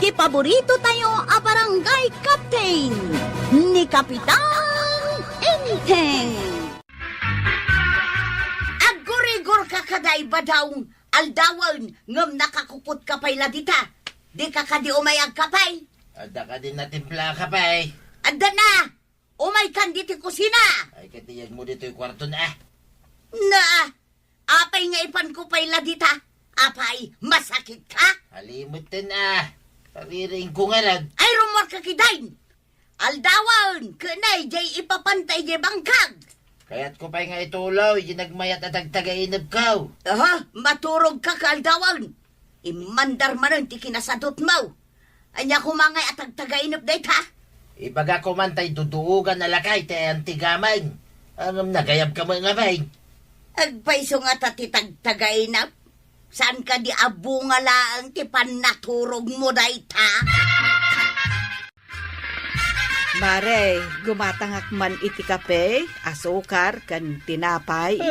ti paborito tayo a barangay captain ni Kapitan Enteng. Agurigor ka kaday ba daw aldawan ngam nakakupot ka pay ladita? Di ka kadi umayag ka pay? Ada ka din na timpla ka pa eh. Ada na! Umay kan diti kusina! Ay katiyag mo dito yung kwarto na. Na! Apay nga ipan ko pay ladita. Apay, masakit ka? Halimot din Pariring ko nga lang. Ay rumor ka kidain. Aldawan, kanay jay ipapantay jay bangkag. Kaya't ko pa nga itulaw, nagmayat at agtagainab ka. Aha, maturog ka aldawan. Imandar manon ti kinasadot mo. Anya kumangay at agtagainab dayt ha? Ibaga ko man tay duduugan na lakay tayo ang tigamay. Anong nagayab ka mga bay? Agpaiso nga tatitagtagainab. Saan ka di abunga laang ti panaturog mo dayt ha? Mare, gumatangak man iti kape, asukar, kan tinapay.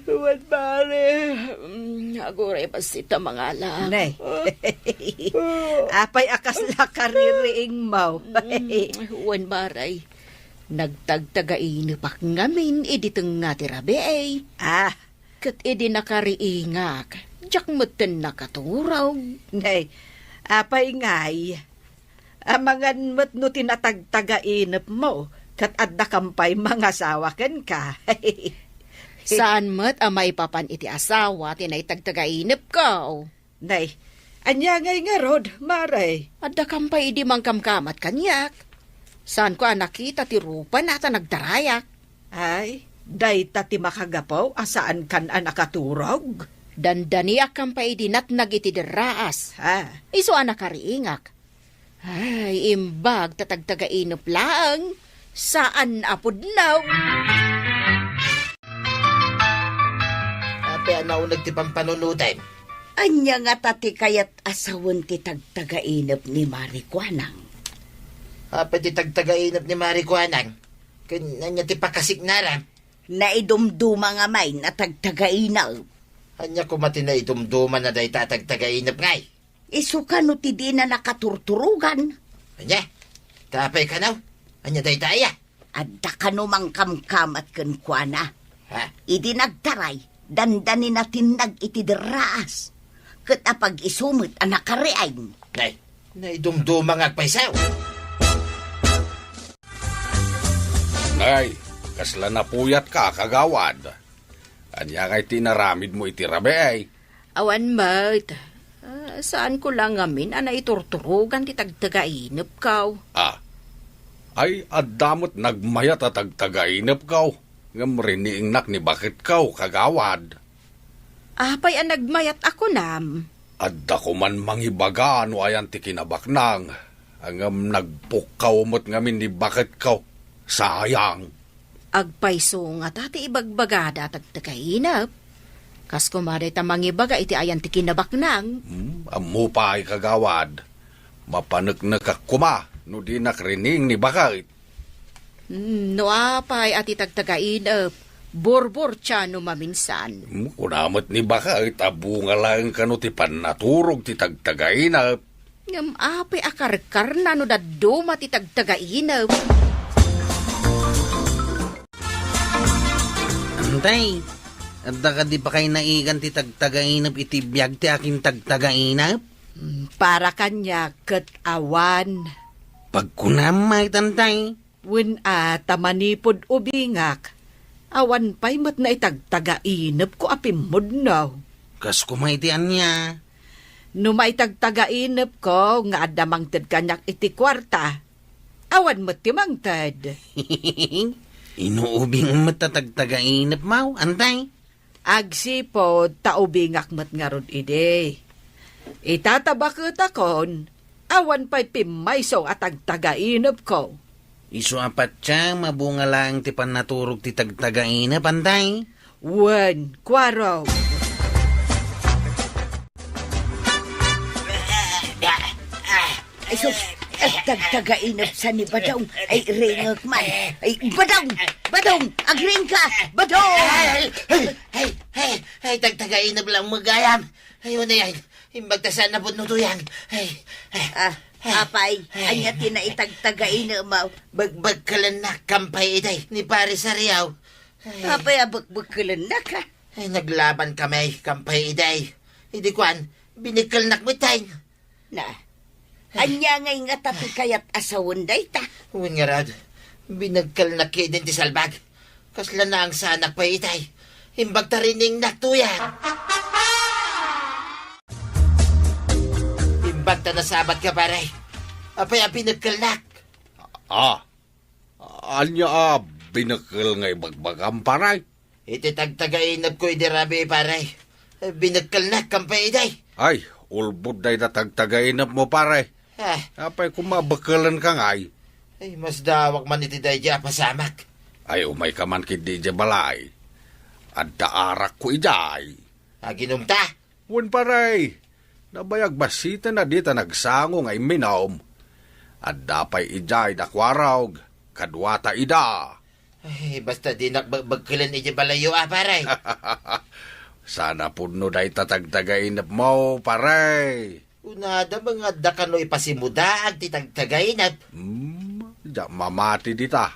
Huwag pare. Aguray pa sita mga lang. Nay, apay akas lakaririing mo. Huwag maray. Nagtagtagain pak ngamin iditeng nga tirabe ay. Ah, Kat idi nakariingak. Diyak moten nakaturaw. nay, apay ngay. Amangan mo't no tinatagtagainap mo, kat adda kampay mga sawakan ka. Saan mo't amay papan iti asawa tinay tagtagainip ko. Nay, anya ngay nga rod, maray. Adda kampay idi mangkamkamat kanyak. Saan ko nakita ti rupa nata nagdarayak. Ay, day ti makagapaw, asaan kan anakaturog? Dandaniak kampay idi natnag iti deraas. Ha? Iso nakariingak. Ay, imbag tatagtagainop lang. Saan apod now? Ape anaw nagtipang panunutin. Anya nga tati kayat asawan ti tagtagainap ni Marikwanang. Ape ti tagtagainap ni Marikwanang. Kanya ti pakasignaran. Naidumduma nga may na tagtagainap. Anya ko mati na idumduman na day tatagtagainap ngay. Isuka no ti di na nakaturturugan. Anya, tapay ka naw. Anya day taya. Adda ka no mangkamkam at kankwana. Ha? Idi nagtaray, dandani natin nag iti deraas. Kat apag isumit ang nakariain. Nay, naidumduma nga paisaw. Nay, kasla na puyat ka kagawad. Anya kay tinaramid mo iti rabe ay. Awan mat. Saan ko lang ngamin anay turturugan ti tagtagainip kaw. Ay addamot nagmayat at agtagainap kaw. Ngam riniingnak ni bakit kaw kagawad. Apay ang nagmayat ako nam. Adda ko man mangibaga ano ayan ti kinabaknang. Angam nagpukaw mo't ngamin ni bakit kaw. Sayang. Agpaiso nga tati ibagbagada tagtagainap. Kas kumaday tamangibaga iti ayan ti kinabaknang. Amu pa ay kagawad. Mapanagnak kuma no di nakrining ni bakit. No apay at itagtagainap. Borbor siya no maminsan. Kunamot ni bakit abunga lang kano ti panaturog ti tagtagainap. Ngam apay akarkar na no daduma ti tagtagainap. Antay, adda ka di pa kayo naigan ti tagtagainap iti biyag ti aking tagtagainap? Para kanya kat awan. Pagkunamay, tantay. Wen tamanipod ubingak. Awan pa'y mat na itagtagainap ko apimod no. Kas kumaitian niya. No maitagtagainap ko nga adamang tad kanyak iti kwarta. Awan mat timang tad. Inuubing matatagtagainap mau, antay. Agsipod taubingak mat nga rod ide. Itatabakot akon, awan pa'y pimayso at agtagainap ko. Isu apat siya, mabunga lang ti panaturog ti tagtagainap, antay. Wen, kwaro. Ay sus, tagtagainap sa ni Badong. Ay ringak man. Ay Badong, agring ka, Badong! Ay, tagtagainap lang magayam. Ayun na yan. Imbag ta sana po nutuyang. Apay, anya tinaitagtagay na mo. Bagbag ka lang na kampay iday ni pare sa Riyaw. Apay, abagbagkalan na ka. Ay, naglaban kami, kampay iday. Hindi kuan, binikal nakmitay. Na, anya ngay nga tapi kayat asawon day ta. Huwag nga rad, binagkal na kidin ti salbag. Kasla na ang sanak pa itay. Imbag tarining natuyan. Imbag ta nasabat ka pare. Apay ang binagkalnak. Anya binakil ngay bagbagam paray. Iti tagtagainap ko idirabi pare. Binagkalnak kampay iday. Ay, ulbud day na tagtagainap mo paray. Apay kumabakalan ka ngay. Ay, mas dawak man iti day dya pasamak. Ay, umay ka man kidi dya balay. At daarak ko iday. Ginumta. Wan paray. Nabayag basita na dita nagsango ngay minom. At dapay iday nakwarawg. Kadwata ida. Ay, basta di nakbagkilan iti balayo pare. Sana puno day tatagtagainap mo, paray. Unada mga dakano'y pasimuda at titagtagainap. Diya mamati dita.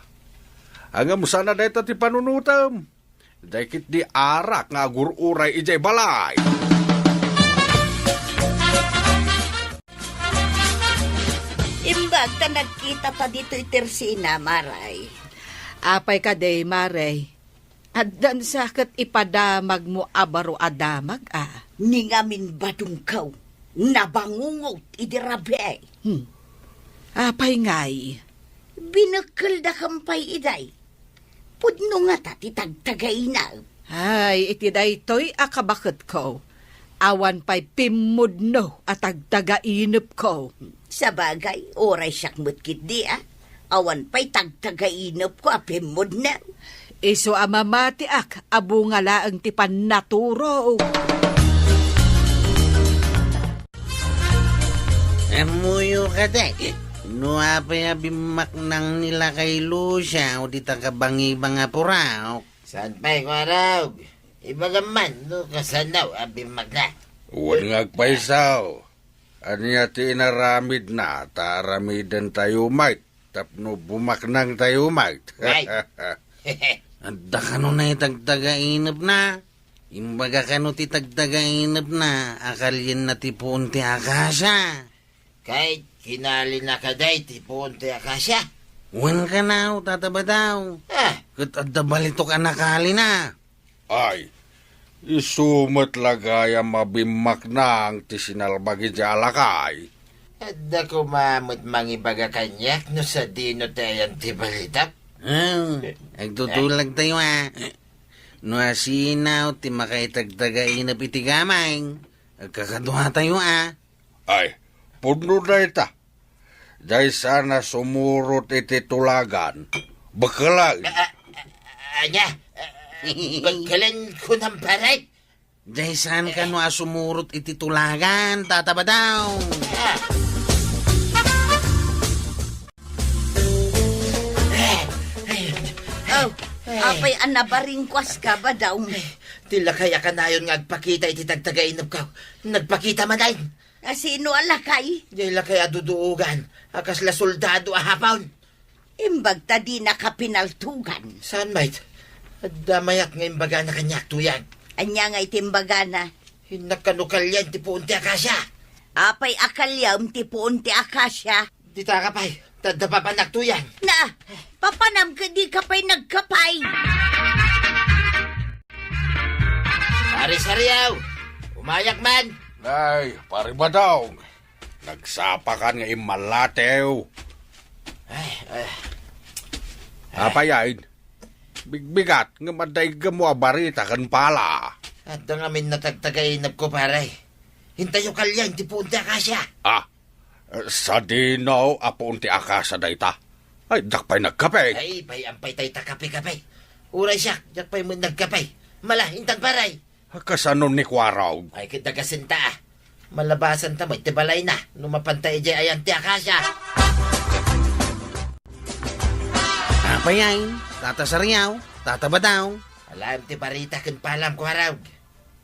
Hanggang mo sana day ti panunutam. Dahil di arak nga gururay ijay balay. Imbag ta nagkita pa dito itersina, maray. Apay ka day, Maray. At dan sakit ipadamag mo abaro adamag, Ningamin badung kaw, nabangungot idirabe. Apay ngay. Binakal da kampay iday. Pudno nga tati tagtagay na. Ay, iti daytoy akabakit ko. Awan pa'y pimudno at agtagainip ko. Sa bagay, oray siyak mutkit di Awan pa'y tagtagainap ko apimod na. Iso amamati ak, abungala ang tipan naturo. Amuyo ka day. No apay abimak nang nila kay Lucia o di takabangi-bang apuraw. Saan pa'y kwaraw? Iba gaman, no kasanaw, abimag na. Huwag ngagpaisaw. Anya ti inaramid na, taramidan tayo mait. Tapno bumaknang tayo mait. Right. Anda ka no na itagtagainap na. Imbaga ka no ti tagtagainap na. Akalyan na ti puon ti akasya. Kahit kinali na ka day, tipon ti akasya. Wan ka na, tataba daw. Kat adda balito ka nakali na. Ay, isumat lagay ang mabimak na ang tisinalbagi di alakay. Adda ko mamot mangibaga kanyak no sa dino tayo tibalitap. Agtutulag tayo No asinaw ti makaitagtagainap iti gamay. Agkakaduha tayo Ay, puno na ita. Dahil sana sumurot iti tulagan. Bakalag. Anya, bagkalan ko ng paray. Dahil saan ka no sumurot iti tulagan, tataba daw. Apay anabaringkwas ka ba daw? Tila kaya ka na yun nga agpakita iti tagtagainap ka. Nagpakita man ay. Sino alakay? Dila kaya duduugan. Akas la soldado ahapon. Imbag ta di nakapinaltugan. Saan mate? Damayat nga imbaga na kanyak tuyag. Anya nga itimbaga na. Hinakanukal yan ti puunti akasya. Apay akalyam ti puunti akasya. Di takapay. Tadapa pa naktuyan. Na, papanam ka di ka pa'y nagkapay. Pare Sariaw, umayak man. Ay, pari ba daw? Nagsapakan nga imalatew. Apayain. Bigbigat nga madayga mo abarita kan pala. At ang amin natagtagainap ko pare. Hintayo kalyan ti puunti akasya. Sa dinaw, apunti akasa dayta. Ay, dakpay nagkape. Ay, ampay tay takape-kape. Uray siya, jakpay mo nagkapay. Mala, hintan paray. Kasano ni Kwaraw? Ay, kitagasinta Malabasan ta mo, tibalay na. Lumapantay jay ayan ti akasya. Apayay, tata Sariaw, tataba daw. Alam ti parita kan palam ko haraw.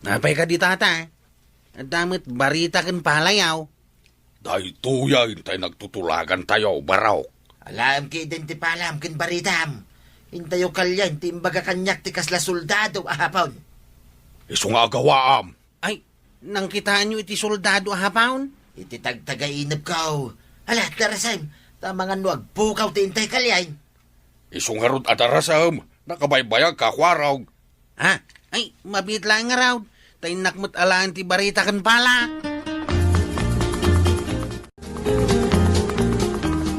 Napay ka di tata. Damit barita kan palayaw. Day tuyay tay nagtutulagan tayo, baraw. Alam ki identi palam kin baritam. Intayo kalyan ti imbaga kanyak ti kasla soldado ahapon. Isu nga gawaam. Ay, nang kitaan nyo iti soldado hapaon? Iti tagtagainap kao. Ala, darasam, tamangan no agpukaw ti intay kalyan. Isu nga rod adarasam, nakabaybayag kakwaraw. Ha? Ay, mabit lang nga raw. Tay nakmat alaan ti barita kan pala.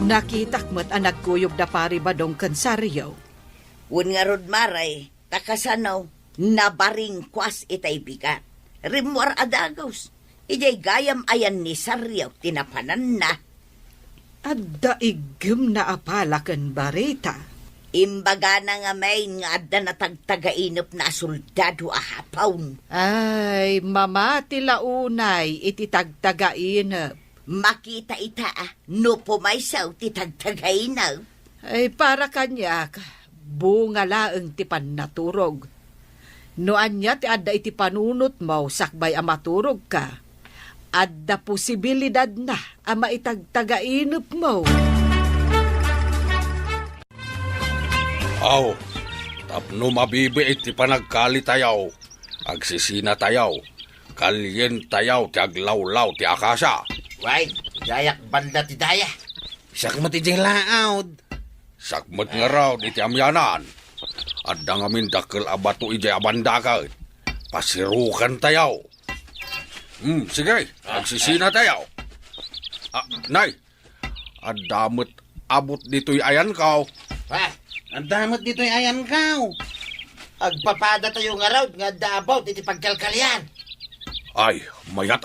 Nakitakmat ang nagkuyog na pari Badong kansaryo. Un nga rod maray, takasanaw, nabaring kwas itay bigat. Rimwar adagos, ijay gayam ayan ni Saryaw tinapanan na. Adda igim na apala kan barita. Imbaga na nga may nga adda na tagtagainop na soldado ahapawn. Ay, mamati launay iti tagtagainap. Makita ita no pumaysaw ti tagtagainaw. Ay, para kanyak, bunga laeng ti pannaturog. Noan niya ti adda iti panunot mo, sakbay amaturog ka. Adda posibilidad na ama itagtagainop mo. Aw, tapno mabibi iti panagkali tayaw. Agsisina tayaw. Kalyen tayaw ti aglawlaw ti akasya. Why, dayak banda ti daya. Sakmat iti laawd. Sakmet nga raw iti amyanan. Adda nga min dakkel abato iti abandakan. Pasirukan tayaw. Sige, agsisina tayaw. Nay, adamot abot dito'y ayan kaw. Ha? Ang damot dito'y ayan kaw. Agpapada tayo nga raw, nga dabaw iti pagkalkalyan. Ay, mayat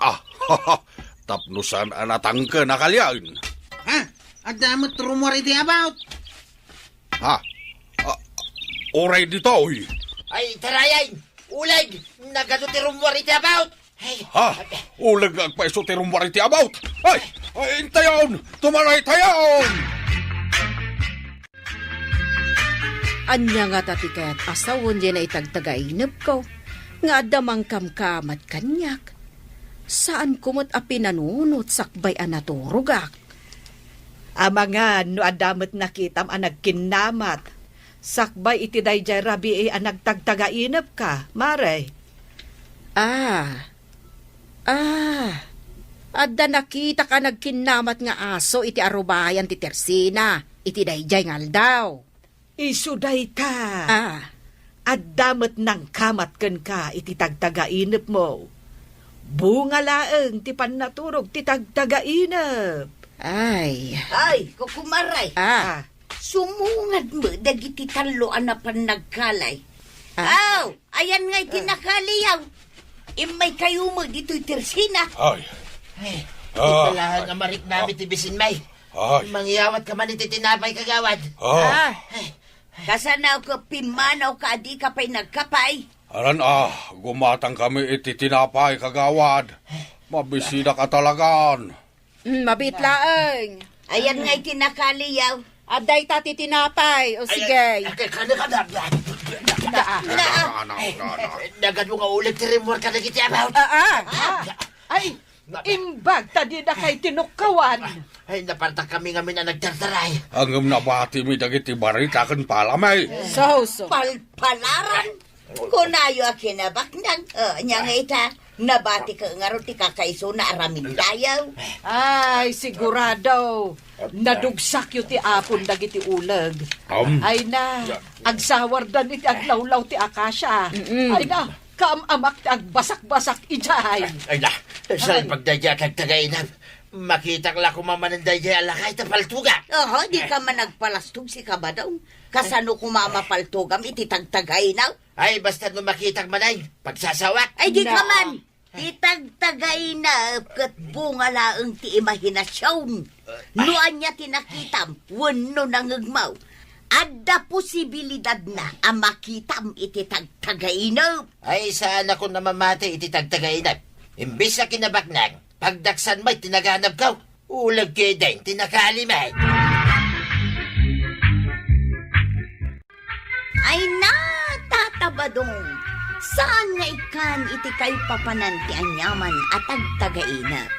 Tapnusan anatangke na kalyan. Ha? Ang damot rumor iti about. Ha? Oray dito, oy. Ay, tarayan! Ulag! Nagaduti rumor iti about! Hey, Ha? Ulag agpaiso ti rumwariti about. Ay, intayon! Tumaray tayon! Anya nga tati kaya't asawon dyan na itagtagainap ko. Nga adamang kamkamat kanyak. Saan kumot a pinanunot sakbay anaturugak? Amangan no adamot nakitam ang nagkinamat. Sakbay iti dayjay rabi ang nagtagtagainap ka, Mare. Adda nakita ka nagkinamat nga aso iti arubayan ti Tersina. Iti dayjay ngaldaw. Isuday ka. Adamot nang kamat ken ka iti tagtagainap mo. Bunga laeng ti pannaturog ti tagtagainap. Ay, Kukumaray. Sumungad mo, dagiti taloan na panagkalay. Aw, ayan nga'y tinakaliyaw. Imay kayo mo dito'y Tersina. Ay, italahan nga marik namin ti bisin may. ay, Mangyawat ka man iti tinapay kagawad. Kasanaw ko pimanaw ka, di ka pa'y nagkapay. aran gumatang kami iti tinapay kagawad. Mabisida ka talagan. mabitlaeng. Ayan nga'y tinakaliyaw. Aday tati tinapay. O sige. Kano ka na? Nagad mo nga ulit ti rumor ka nagiti about. Ay, imbag tadi na kay tinukawan. Ay, napartak kami nga na nagtartaray. Ang nabati mi dagiti barita kan palamay. So. Palpalaran. Kunayo a kinabaknag. Nya nga ita, nabati ka nga ro ti kakaiso na aramin dayaw. Ay, sigurado. Nadugsak yu ti apon dagiti uleg. Ay na, agsawar dan iti aglawlaw ti akasya. Ay na, kaamamak ti agbasak-basak ijay. Ay na, saan pagdadya tagtagainap? Makita ka lang kumamanandadya alakay ta paltuga. Di ka man nagpalastog si Kabadong. Kasano kumamapaltogam iti tagtagainaw. Ay, basta no makita ka manay, pagsasawak. Ay, di ka man. Itagtagainaw kat bunga laeng ti imahinasyon. Noan niya tinakitam, wano nangagmaw. Adda posibilidad na ang makitam iti tagtagainaw. Ay, saan ako namamati iti tagtagainap? Imbis na kinabaknag, pagdaksan may tinaganap ka, ulag kayo din, tinakalimay. Ay na, tatabadong. Saan nga ikan iti kay papananti anyaman at tagtagainap?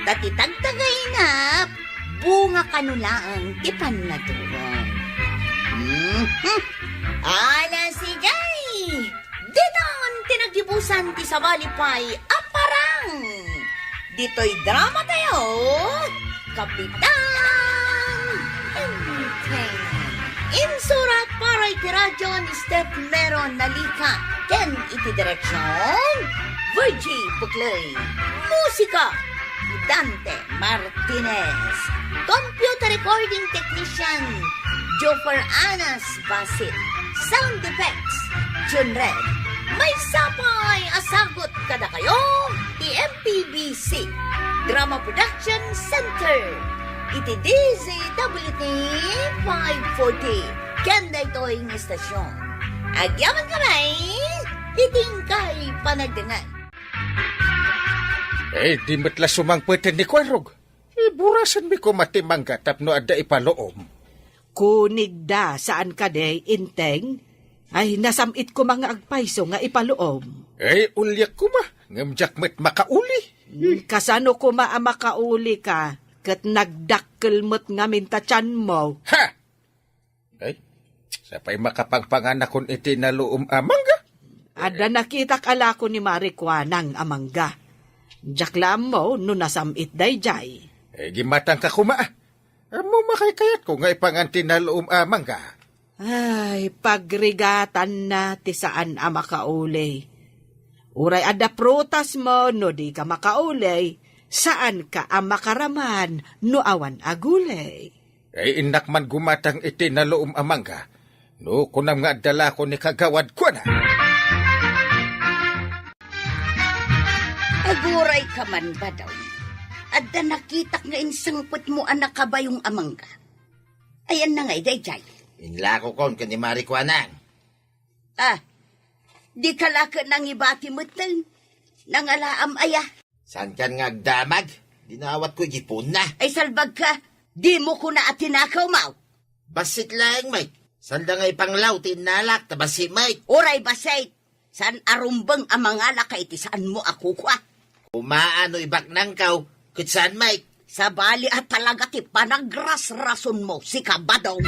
Tati tagtagainap, bunga kanulaang tipan na turong. Ala si Jay! Diton tinagibusan ti sabalipay aparang! Dito'y drama tayo, Kapitan Enteng. Insurat para iti radyo ni Steph Meron Nalika, ken iti direksyon, Virgie Bukley. Musika, Dante Martinez. Computer recording technician, Joper Anas Basit. Sound effects, Jun Red. May sapay asagot kada kayo, MPBC Drama Production Center. Iti DZWT 540. Kanda ito'y istasyon. Agyaman kamay, itingkay panagdangan. Di matla sumangpwede ni Kwarog. Burasan mi ko matimangga tapno adda ipaloom. Kunig da saan ka day, Inteng? Ay nasamit ko mga agpayso nga ipaluom. Ulyak ko ma. Ngamjak met makauli. Kasano ko makauli ka, kat nagdakkel mo't nga mintatyan mo. Ha! Sapay makapangpangan akon iti naluom amangga. Ada nakita kala ko ni Marikwanang amangga. Jaklam mo no nasamit day jay. Gimatang ka kuma. Amo makaykayat ko nga ipanganti naluom amangga. Ay, pagrigatan na ti saan makauli. Uray ada prutas mo no di ka makauli. Saan ka makaraman no awan agulay. Inak man gumatang iti naluom amangga. No kunam nga dala ko ni kagawad ko na. Aguray ka man ba daw? Adda nakitak nga insangpot mo anak ka ba yung amangga? Ayan na nga, Dayjay. Inlako kon ka ni Marikwanang. Di kalaka nang ibati mo tal. Nangalaam aya. San kan nga agdamag? Dinawat ko igipon na. Ay salbag ka, di mo ko na atinakaw mau. Basit lang, Mike. Sanda nga ipanglaw, tinalak, tabasi, Mike. Uray basay, saan arumbang ang mga laka iti saan mo ako kwa? Umaano ibak nang kaw, kutsan, Mike. Sa bali at talaga ti panagras-rason mo si Kabadong.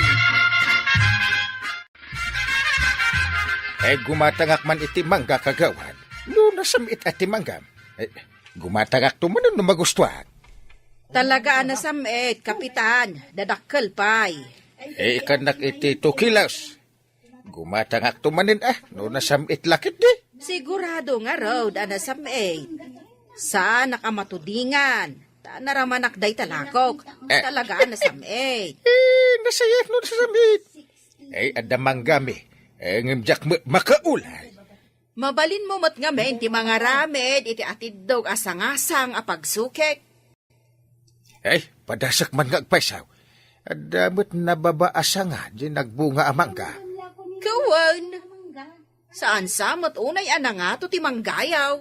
Gumatangak man iti mangga kagawad. No nasamit ati manggam. Gumatangak to man no magustuhan. Talaga nasamit, Kapitan. Dadakkel pay. Ikanak iti 2 kilos. Gumatangak to manin no nasamit lakit di. Sigurado nga raw nasamit. Saan nakamatudingan? Naramanak day talakok. Talaga nasamit. Nasayak no nasamit. Ada manggami. Ngimjak makaulay. Mabalin mo mat nga men, ti mga ramed, iti atidog asang-asang apagsukek. Padasak man nga agpaysaw. Adamot nababaasa nga, di nagbunga amangga. Kawan, saan samot unay nga to ti manggayaw?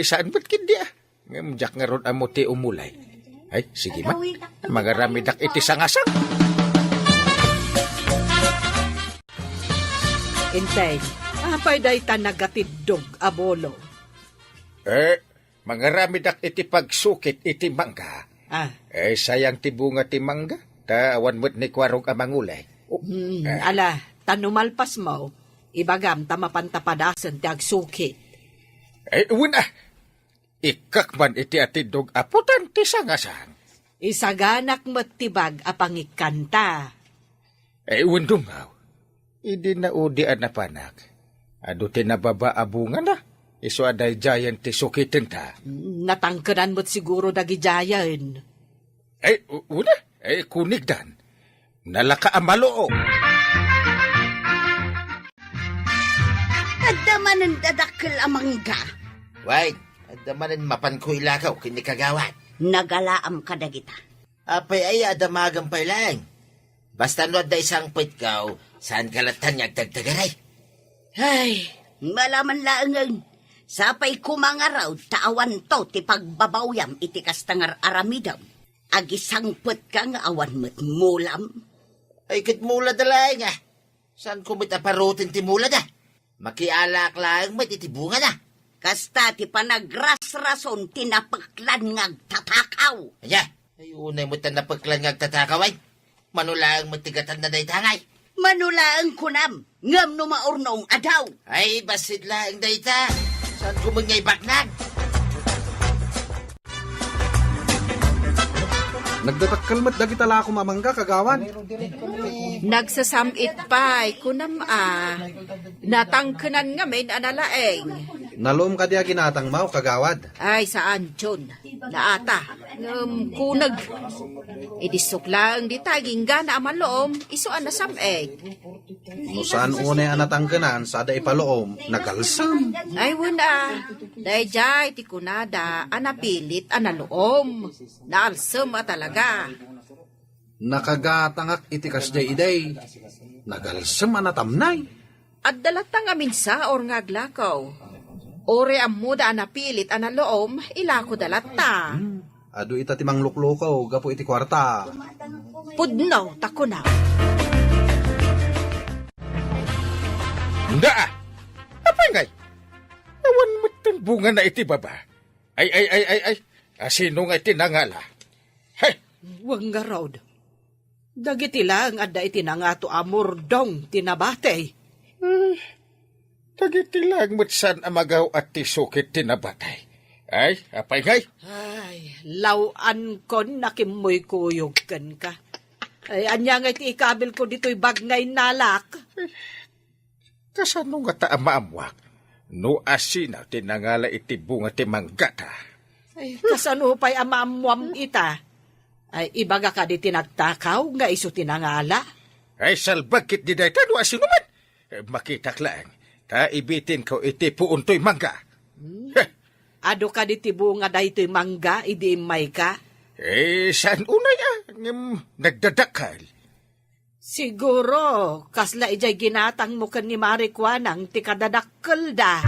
Saan ba't kindi Ngimjak nga ron amo ti umulay. Sige ma, mga ramidak iti sangasang. Inteng, apay day tanagatiddog abolo. Mga ramidak iti pagsukit iti mangga. Sayang ti bunga ti mangga. Awan mo't ni Kwarog amangulay. Ala, tanumalpas mo, ibagam tamapantapadasan ti agsukit. Una, ikakman iti atidog aputan ti sangasang. Isaganak matibag apangikanta. Undungaw. Idi na udian na panak. Ado tinababaabungan na. Iso aday giant ti sukitin ta. Natangkanan mo't siguro dagi giant. Una, kunigdan. Nalaka amaloo. Adamanan dadakkel amangga. Wait, adamanin mapan ko ilakaw, kinikagawad. Nagalaam ka dagita. Apay ay adamagang pay lang. Basta no da isang pit kaw, saan kalatan niya agdagdagaray? Ay, malaman laangan. Sapay kumangaraw, taawan to ti pagbabawyam iti kastangar aramidam. Agisangpot ka nga awan mo't mulam. Ay kit mula dalay nga. Saan kumit aparutin ti mula da? Makialak lang may titibungan na. Kasta ti panagras-rason tinapaklan ngag tatakaw. Anya, ay unay mo tan napaglan nga agtatakaway. Manulang matigatan na day tangay. Manulaang kunam, ngam no maurnong adaw. Ay, basit lang dayta. Saan kumangay baknag? Nagdatakkalmat dagiti tala ko mamangga kagawan. Nagsasamit pa'y kunam natangkenan nga men analaeng. Nalom ka diya ginatang mau kagawad. Ay, saan, John? Naata. Kunag. Idisok lang di taging gana amalom, isuan na sameg. No saan unay anatangkanan sa da ipaloom, nagalsam. Ay, wala. Dahil jay, ti kunada, anapilit, analoom. Naalsam talaga. Nakagatangak itikas day iday. Nagalsam anatamnay. At dalata nga minsa or ngaglakaw. Ore ang muda anapilit, analoom, ilako dalata. Ado ita timang luklukaw, gapo iti kwarta. Pudnaw, takunaw. Handa! Apa ngay? Awan mo bunga na iti baba. Ay. Sino nga iti nangala? Hey! Wang nga raod. Dagiti lang adda iti nangato amurdong tinabatay. Tagiti lang mo't san amagaw at tisukit tinabatay. Ay, apay ngay? Ay, lawan kon nakimoy kuyog kan ka. Ay, anya nga iti ikabil ko dito'y bagnay nalak. Kasano nga ta amaamwak? No asina tinangala iti bunga ti manggata. Ay, kasano pa'y amamuam ita? Ay, ibaga ka di tinagtakaw nga iso tinangala. Ay, salbagkit di dahi tano asino man. Makitak lang. Ta ibitin ko iti puuntoy mangga. Heh! Ado ka di tibunga dahito'y mangga, idi imay ka. Saan unay nagdadakal? Siguro, kasla ijay ginatang mo kan ni Marikwanang ti kadadakkel da.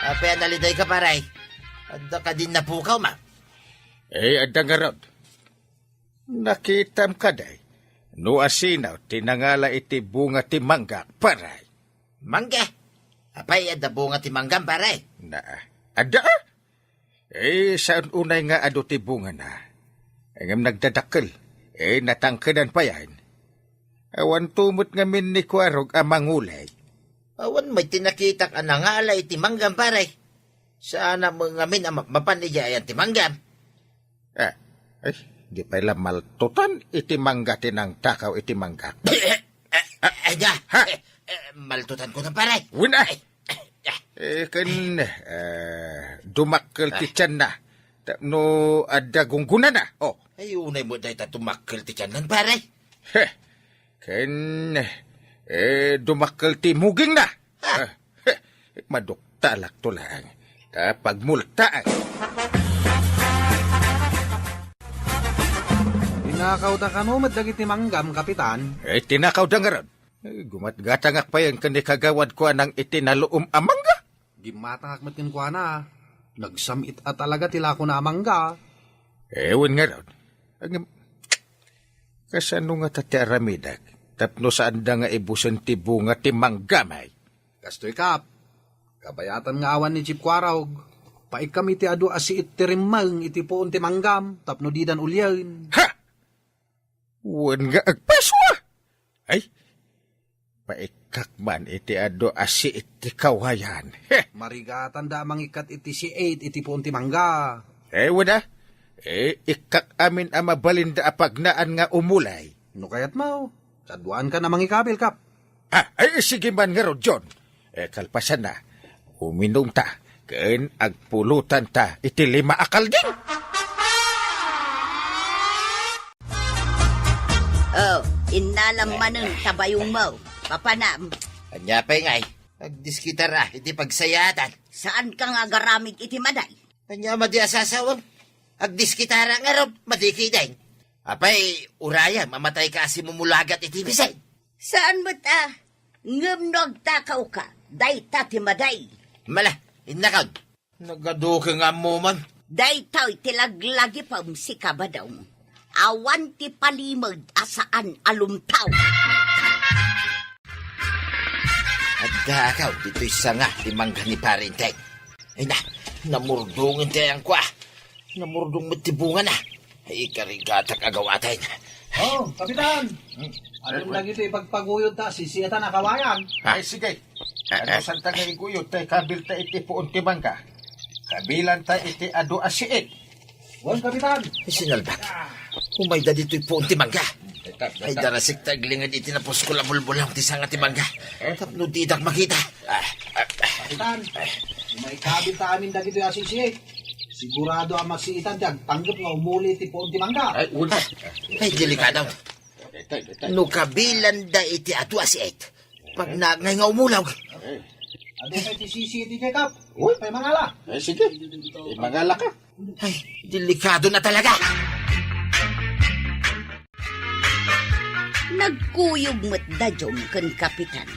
Apay analiday ka paray. Adda ka din napukaw, ma. Adda nga rod. Nakitam ka day. No asinaw, tinangala iti bunga ti mangga, paray. Mangga. Apay adda bunga ti manggam, paray. Adda? Saan unay nga ado ti bunga na? Ngam nagdadakkel. Natangkedan pa yan. Awan tumot ngamin ni Kwarog amang ulay. Awan may tinakitak anangala iti manggam, paray. Saan na ngamin mapanigayan ti manggam? Di pala maltutan iti mangga tinang takaw iti mangga. Adda. Maltutan ko na, paray. Wina! Dumakkel ti tiyan na. No, adda gungguna na. Oh. Ay, unay mo dahi tumakkel ti tiyanan, paray. Dumakkel ti muging na. Maduktalak to lang. Pagmultaan. Tinakaw ta kano madagiti manggam, kapitan. Tinakaw da nga ron. Gumatgatangak pa yan kanikagawad ko ng itinaloom amangga. Gimatangak matin kwa na. Nagsamit at talaga tila ko na amangga. Ewan nga ron. Kasano nga tati aramidag? Tapno saan da nga ibusan ti bunga ti manggamay? Kastoy kap. Kabayatan nga awan ni Chip Kwarog. Paik kami ti adu asi itirimang iti poon ti manggam. Tapno didan ulyain. Ha! Wan nga agpaswa! Ay, paikak man iti ado asi iti kawayan. Marigatan da mangikat iti si 8 iti poon ti mangga. Wala. Ikak amin ama balinda apagnaan nga umulay. No kayat mo, saduan ka na mangikabil kap. Sige man nga ro, John. Kalpasan na, uminom ta, ken agpulutan ta, iti 5 akal din. Oh, inalam manang tabayong mo. Papanam, Anya pa ngay. Agdiskitara, iti pagsayatan. saan ka nga garamig iti maday? Anya madi asasawam. Agdiskitara nga ron, madikiday. Apay, uraya, mamatay ka asi mumulagat iti bisay. Saan mo ta? Ngam nagtakaw ka, day tati maday. Mala, inakad. Nagaduke nga mo man. Day tao'y tilaglagi pa si kabadaw. Awan ti palimag asaan alumtaw. At gagaw, dito'y sanga, limangga ni Parinteng. Ay na, namurdungin tayo ang kwa. Namurdong matibungan na. Ay, karigatak agawatin. Oh, Kapitan! Anong lang ito ipagpaguyod ta, sisiyatan na kawayan. Ay, sige. Ano saan ta ngayon kuyot, tay kabil ta iti puon timang ka. Kabilan ta iti adu asiit. Wan, Kapitan! Sinalbak, umayda dito'y puon timangga. Ay, darasik taglingan iti napos ko lamulbulang ti sanga timangga. Tapno didak makita. Kapitan, may kabil ta amin dagito yung asisiyek. Sigurado ang magsiitan tiyag, tanggap nga umuli ti poon ti mangga. Ay, una. Ay, delikadaw. No kabilan da iti atu asiet. Pag ngay nga umulaw. Ano kayo ti sisi ti Jacob? Uy, may mangala. Ay, sige. Mangala ka. Ay, delikado na talaga. Nagkuyog mo't da jom kan kapitan.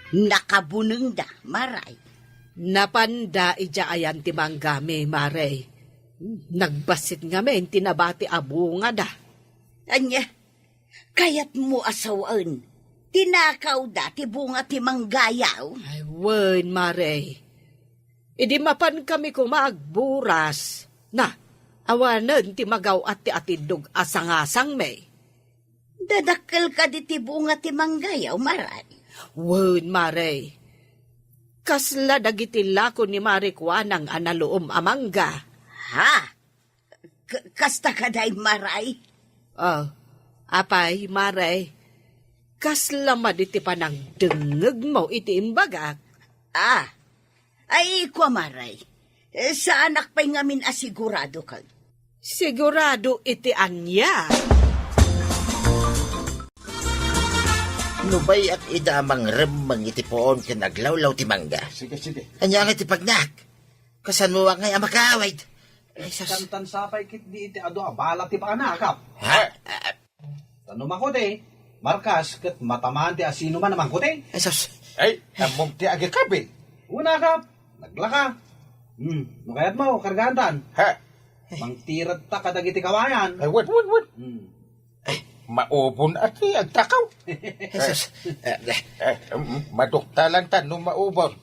Nakabuneng da, maray. Napanda ija ayan ti manggami, Mare. Nagbasit nga men, tinabati abunga da. Anya, kayat mo asawaan. Tinakaw da, ti bunga ti manggayaw. Ay, wen, Mare. Idi mapan kami kumagburas. Na, awanan ti magaw at ti atidog asangasang may. Dadakkel ka di ti bunga ti manggayaw, maray. Wen, Mare. Kasla dagiti lako ni Mare Kuanang analoom amangga. Ha? Kasta ka day, maray? Oh, apay, Mare. Kasla maditi pa nang dengeg mo iti imbagak. Ah, ay kwa maray. Sa anak pa'y ngamin asigurado ka. Sigurado iti anya. Nubay at idamang remang iti poon ka naglawlaw ti mangga. Sige, sige. Anya nga ti pagnak. Kasan mo ngay amakawid. Ay, sas. Kantan sapay kit di iti ado abala ti pakanakap. Ha? Tanong makote, markas kat matamaan ti asino man naman kote. Ay, sas. Ay, among ti agi kabil. Una kap, naglaka. Nukayat mo, kargantan. Ha? Mangtirat ta kadagiti kawayan. Ay, wad. Ay, Maubon at ang takaw. ay, sas. Maduktalan ta nung maubon.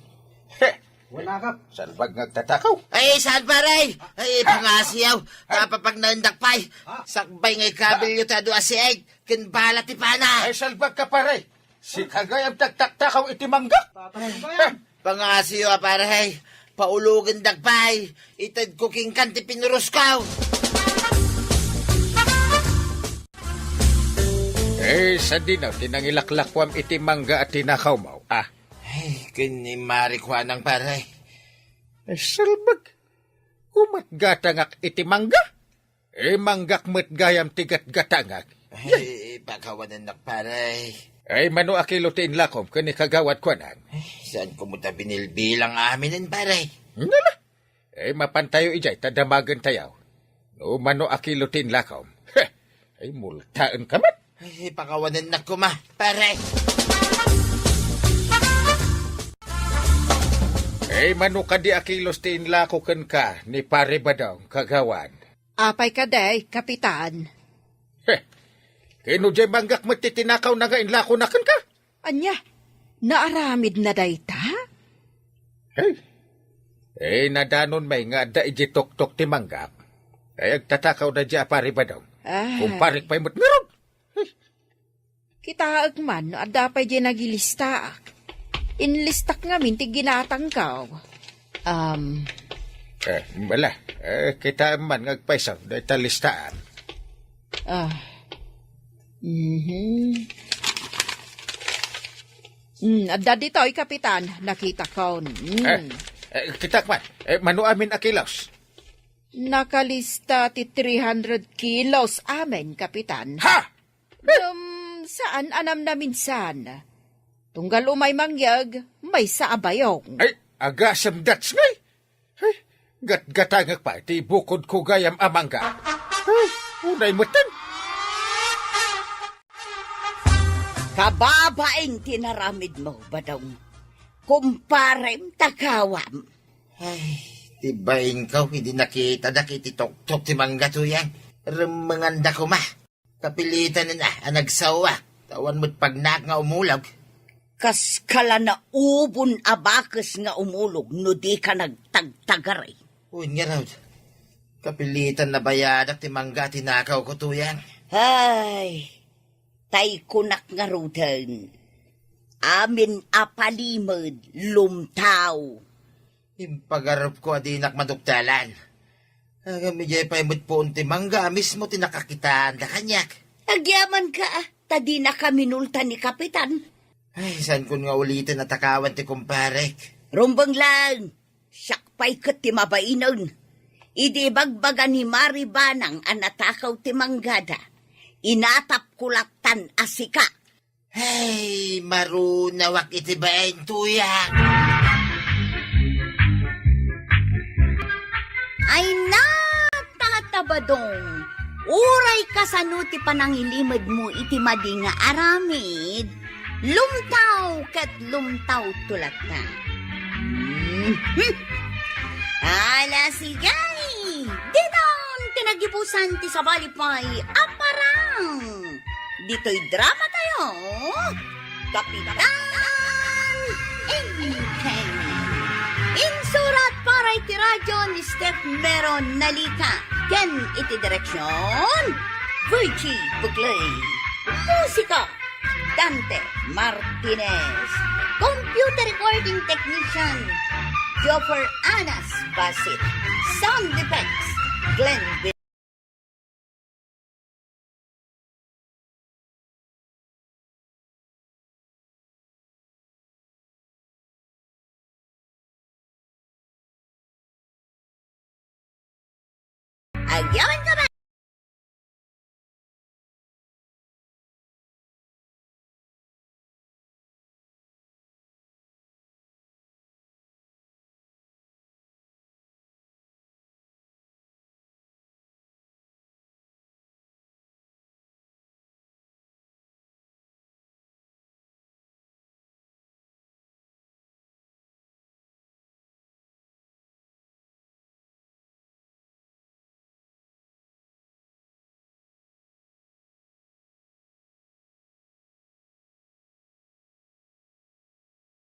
Wala kap. Salbag nagtatakaw. Ay, saan paray? Ay, pangasiyaw. Kapapag naindakpay. Sakbay ngay kabilyo tado asiay. Kinbala ti pana. Ay, salbag ka pare. Si kagayam tagtaktakaw iti mangga. Tatanong ko yan. Pangasiyaw paray. Paulugin dagpay. Itad ko kingkan ti pinuruskaw. Eh, sa dinaw, tinangilaklakwam iti mangga at tinakaw mo. Ah, Ay, kini marikwanang paray. ay salbag. Umatgatangak iti mangga. Eh, manggak matgayam tigat-gatangak. Ay, pakawanan nak paray. Ay, mano akilutin lakom, kani kagawat ko nang. Saan ko mo ta binilbilang aminin paray? Nala. Eh, mapantayo ijay, tadamagan tayaw. No, mano akilutin lakom. Heh, ay, multaan kamat. Ay, pakawanan na ko ma, paray. Eh, mano ka di akilos tin lako kan ka, ni pare ba daw, kagawan. Apay ka day, Kapitan. Heh, kino jay manggak matitinakaw na gain lako na kan ka. Anya, naaramid na day ta? Hey. Eh, nadanon may nga da ijitok-tok ti manggak. Ay, agtatakaw na dya pare ba daw. Ah, Kung parik pa'y matngarog. kita agman, at dapay di nagilista. Inlistak nga minti ginatangkaw. Wala. Kita man ngagpaisaw na italistaan. Adda dito, Kapitan, nakita ko. Kita man, mano amin akilaws. Nakalista ti 300 kilos amen, Kapitan. Ha! Saan anam na minsan? Tunggal umay mangyag, may sa abayong. Ay, agasam dats ngay. Ay, gat-gatangak pa, ti bukod ko gayam amangga. Ay, unay mutan. Kababaeng tinaramid mo, badong. Kumparem takawam. Ay, tibain ka, hindi nakita da kiti tok-tok ti mangga to yan. Remanganda ko ma. Kapilitan na na, nagsawa. Tawan mo't pagnak nga umulag. Kas kala na ubon abakas nga umulog no di ka nagtagtagaray. Uy, nga raw. Kapilitan na bayadak ti mangga tinakaw ko tuyang. Ay, tay kunak nga rutan. Amin apalimod, lumtaw. Impagarap ko adinak maduktalan. Agamijay pa imot po unti mangga, mismo tinakakitaan da kanyak. Agyaman ka, tadi na kami nulta ni Kapitan. Ay, saan ko nga ulitin at takawan ti kumparek? Rumbang lang, syakpay kat ti mabainon. Idi bagbaga ni Maribanang anatakaw ti manggada. Inatap kulaktan asika. Hey, marunawak iti bayan tuyang. Ay na, tatabadong. Uray kasano ti panangilimad mo iti madi nga aramid. Lumtaw kat lumtaw tulat na. Ala sigay! Didon tinagipusan ti sabalipay aparang. Dito'y drama tayo. Kapitan Engkeng. Insurat para iti radyo ni Steph Meron Nalika. Ken iti direksyon Virgie Bugley. Musika Dante Martinez. Computer recording technician Joffer Anas Basit. Sound effects Glenn Agyawan ka ba?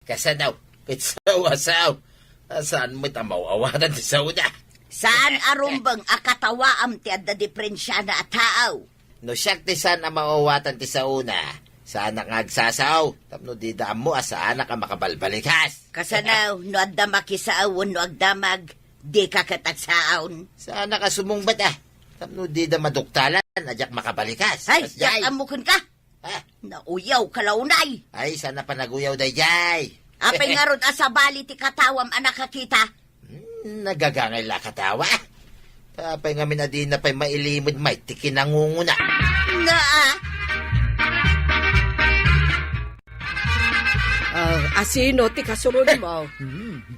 Kasanaw, pitsaw-asaw. Saan mo'y tamaw-awanan ti sauna? Saan arumbang akatawaam ti adda diferensya na ataaw? No siyak ti saan ang maawatan ti sauna. Saan ang agsasaw? Tapno di daan mo, saan ka makabalbalikas? Kasanaw, no adda makisaawon no agdamag, di ka katagsaon. Saan ka sumungbat Tapno di da maduktalan, adyak makabalikas. Ay, Jay. amukon ka. Ha? Nauyaw kalaunay. Ay, sana pa naguyaw day, Jay. Apay nga ron asabali ti katawam anak kakita. Nagagangay la katawa. Tapay nga minadi na pa'y mailimod may tikinangunguna. Na Asino ti kasunod mo?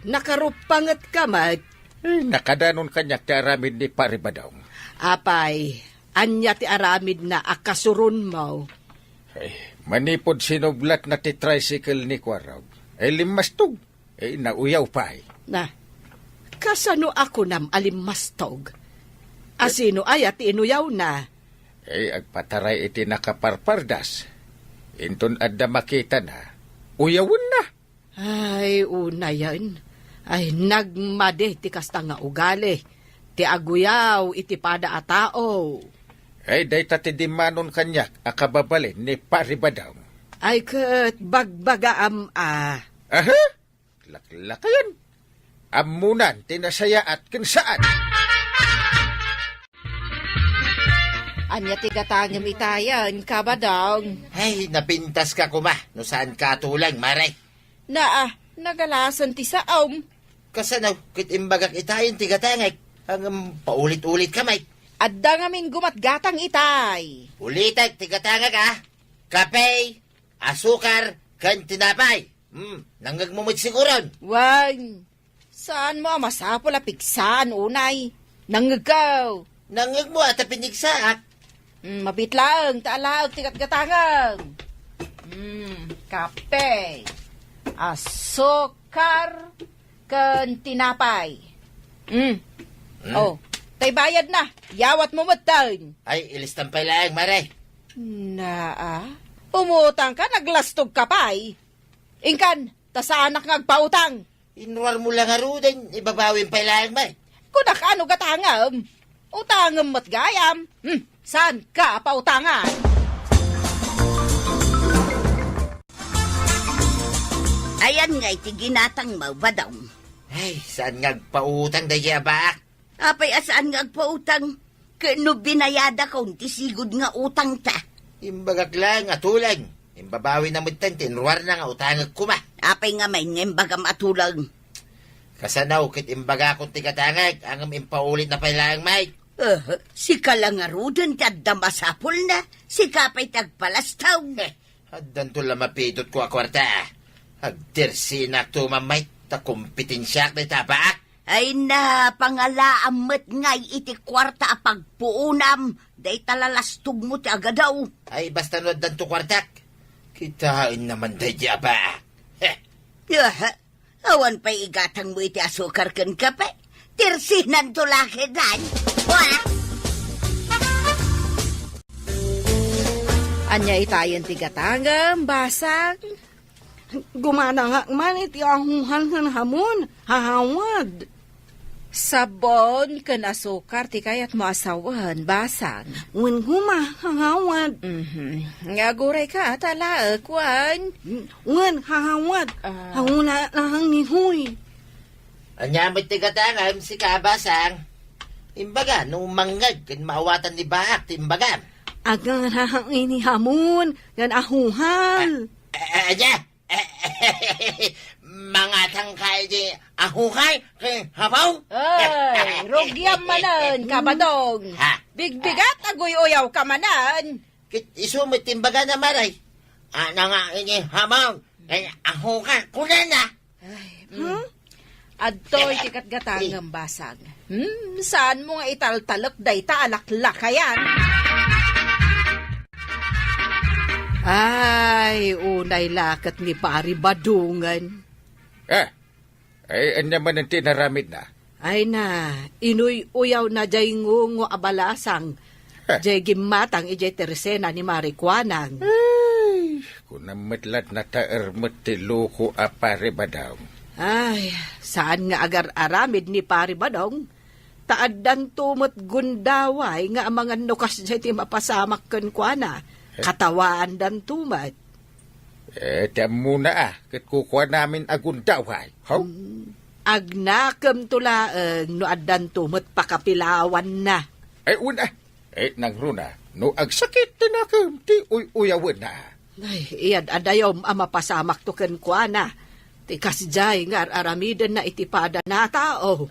Nakarupangat ka, Mike. Nakadanon kanyak ti aramid ni Paribadong. Apay, anya ti aramid na akasurun mo. Manipod sinublat na ti tricycle ni Kwaraw. Limastog. Nauyaw pa Na, kasano ako nam alimastog? Asino ay at inuyaw na? Agpataray iti nakaparpardas. Inton adda makita na. Uyawon na. Ay, una yan. Ay, nagmade ti kasta nga ugali. Ti aguyaw iti pada a tao. Day tatidimanon kanyak akababalin ni Paribadong. Ay, kat bagbagaam Aha? Laklakayan. Amunan, tinasaya at kinsaan. Anya tigatangim itayan, kabadong. Ay, napintas ka kuma. No saan ka tulang, Maray? Nagalasan ti saom. Kasanaw, kit imbagak itayin tigatangay. Hanggang paulit-ulit ka, Mike. Adda ngamin gumatgatang itay. Ulitag, tigatanga ka. Kape, asukar, kan tinapay. Nanggagmumit siguron. Wan, saan mo masapula piksan, unay? Nanggagaw. Nanggag mo at pinigsaak. Mabitlang, taalag, tigatgatangang. Kape, asukar, kan tinapay. Oh, tay bayad na. Yawat mo matang. Ay, ilistan pa lang, Maray. Umutang ka, naglastog ka pa Ingkan, ta sa anak nga agpautang. Inwar mo lang arudan, ibabawin pa ilang may. Kunak ano gatangam? Utangam mat gayam. Saan ka pautangan? Ayan nga iti ginatang mau badaw. Ay, saan nga pautang daya ba? Apay asaan nga agpautang? Kano binayada ka unti sigod nga utang ta. Imbagak lang atulang. Imbabawi na mutan, tinruar na nga utangag kuma. Apay nga may ngembagam atulang. Kasanaw, kit imbaga kong tigatangag, ang impaulit na pailang may. Si kalangarudan kadda masapol na. Si kapay tagpalastaw. Haddan to lamapidot ko akwarta. Hagdirsinak to mamay, takumpitensyak na tabaak. Ay na, pangalaamat ngay iti kwarta a pagpuunam. Day talalastog mo ti agadaw. Ay, basta nuwadan to kwartak. Kitain naman daya ba? Awan pa igatang mo iti asukar kan kape. Tirsinan to lakidan. Anya itayan ti gatangam, basag. Gumana nga man iti ahuhan nga hamon, hahawad. Sabon kan asukar ti kayat mo asawan, basag. Wen huma, hahawad. Nga guray ka, tala, kwan. Wen, hahawad. Hanguna lahang nihoy. Anyamit tigatangam si kabasang. Imbaga, nung manggag, kan maawatan ni Bahak, timbagam. Agang rahang ini hamon, gan ahuhal. Anya? Mga tangkay di ahukay kay habaw? Ay, rugyam manan, kabadong. Ha? Bigbigat, agoy uyaw ka manan. Kit isumit timbaga na maray. Ano nga ini habaw? Kay ahukay, kunan na. Adtoy tikat gatangang basag. Saan mo nga italtalok day taalaklak kayan? Ay, unay lakat ni Pari Badungan. Ay, anya man ang tinaramid na. Ay na, inuy uyaw na jay ngungo abalasang. Jay gimatang ijay teresena ni Marikwanang. Ay, kung namatlat na taermat ti loko a pare badaw. Ay, saan nga agar aramid ni Pari Badong? Taaddan tumot gundaway nga ang mga nukas jay ti mapasamak kan kwa katawaan dan tumat. Tiyam muna kat kukuha namin agundaway. How? Agnakam tulaang no addan tumot pakapilawan na. Ay, una. Nang runa, no agsakit na nakam ti uyawan na. Ay, iyad adayom ang mapasamak to kan kwa Ti kasjay nga aramidan na itipada na tao.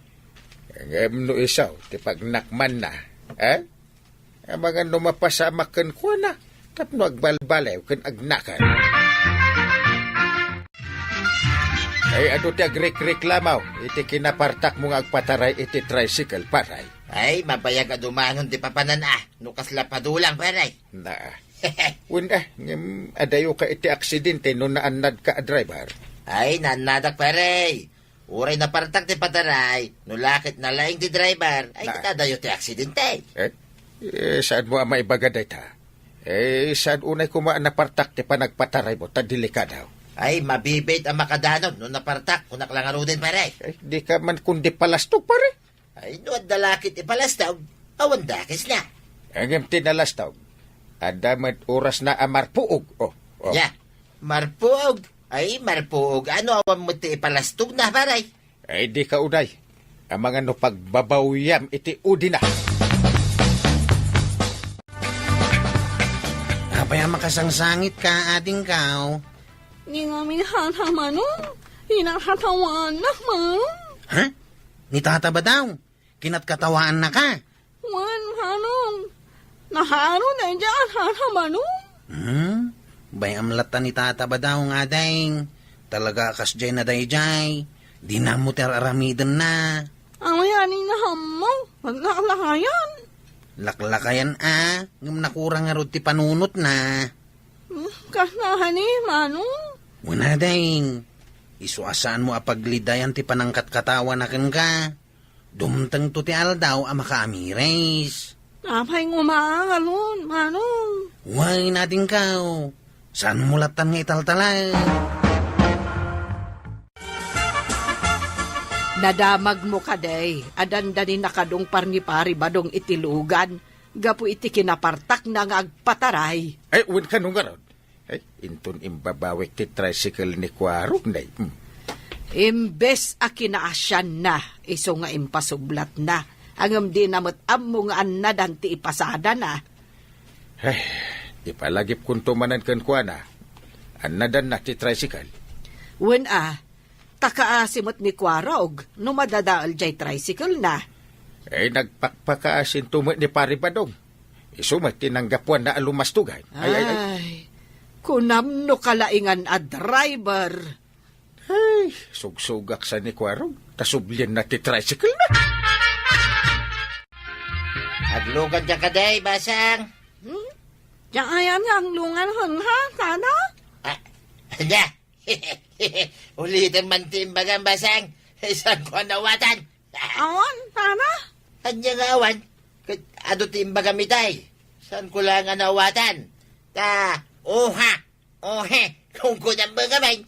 Ngem no isaw, ti pagnakman na. Ang mga numapasamak kan kwa na. Tapno agbalbalew kan agnakan. Ay, ano ti agrek-reklamaw? Iti kinapartak mo nga agpataray iti tricycle, paray. Ay, mabayag adumanon di papanan nukas lapadulang paray. Na, wala, adayo ka iti aksidente no naanad ka a driver. Ay, nanadak paray. Uray na partak ti pataray, nulakit na laing ti driver, ay kitadayo ti aksidente. Saan mo ang maibagaday ta? Saan unay kumaan na partak ti panagpataray mo, tadilikadaw? Ay, mabibit ang makadanon no napartak, kunak lang din paray. Ay, di ka man kundi palastog, pare. Ay, nuad dalakit ipalastaw, awan dakis na. Ang tinalastog, adamat oras na amarpuog. Ya, marpuog. Ay, marpuog. Ano awan mo ti ipalastog na paray? Ay, di ka unay. Ang mga no pagbabawyam iti udi na. Apay makasangsangit ka, ading kao. Ni nga minahatamanong, hinahatamaan na manong. Ha? Ni tata ba daw? Kinatkatawaan na ka? Wan hanong, naharo na dyan hatamanong. Bayam lata ni tata ba daw nga dahing? Talaga kas jay na day jay. Di na mo teraramidan na. Ang mayaning na hamaw, maglakayan. Laklakayan ngam nakurang nga ti panunot na. Kasnahan ni manong. Wala dahing. Isuasaan mo apaglidayan ti panangkat katawan na ka. Dumtang to ti aldaw ang makaamires. Napay ngumagalon, manong. Huwag natin kao. Saan mo latan nga italtalay? Nadamag mo ka day, adandanin nakadong parni-pari badong itilugan, gapu iti kinapartak na nga agpataray. Ay, uwan ka nung garon. Ay, inton imbabawik ti tricycle ni Kwarog na. Imbes a kinaasyan na, iso nga impasublat na. Angam di namot ammo nga anadan ti ipasada na. Ay, ipalagip kung tumanan kan kwa na. Anadan na ti tricycle. Wen takaasimot ni Kwarog, no madadaal jay tricycle na. Ay, nagpakpakaasin tumot ni Pari Badong. Isumat tinanggapuan na alumastugan. Ay. Kunam no kalaingan a driver. Ay, sugsugak sa ni Kwarog. Tasublyan na ti tricycle na. Aglugan dyan ka day, basang. Diyan ayan ang lungan hon ha, sana? Anya. Ulitin man timbagang basang. Saan ko nawatan? Awan, sana? Anya nga awan. Ado timbagang mitay. Saan ko lang nawatan? Oha. Ohe. Kung ko nang bagamay.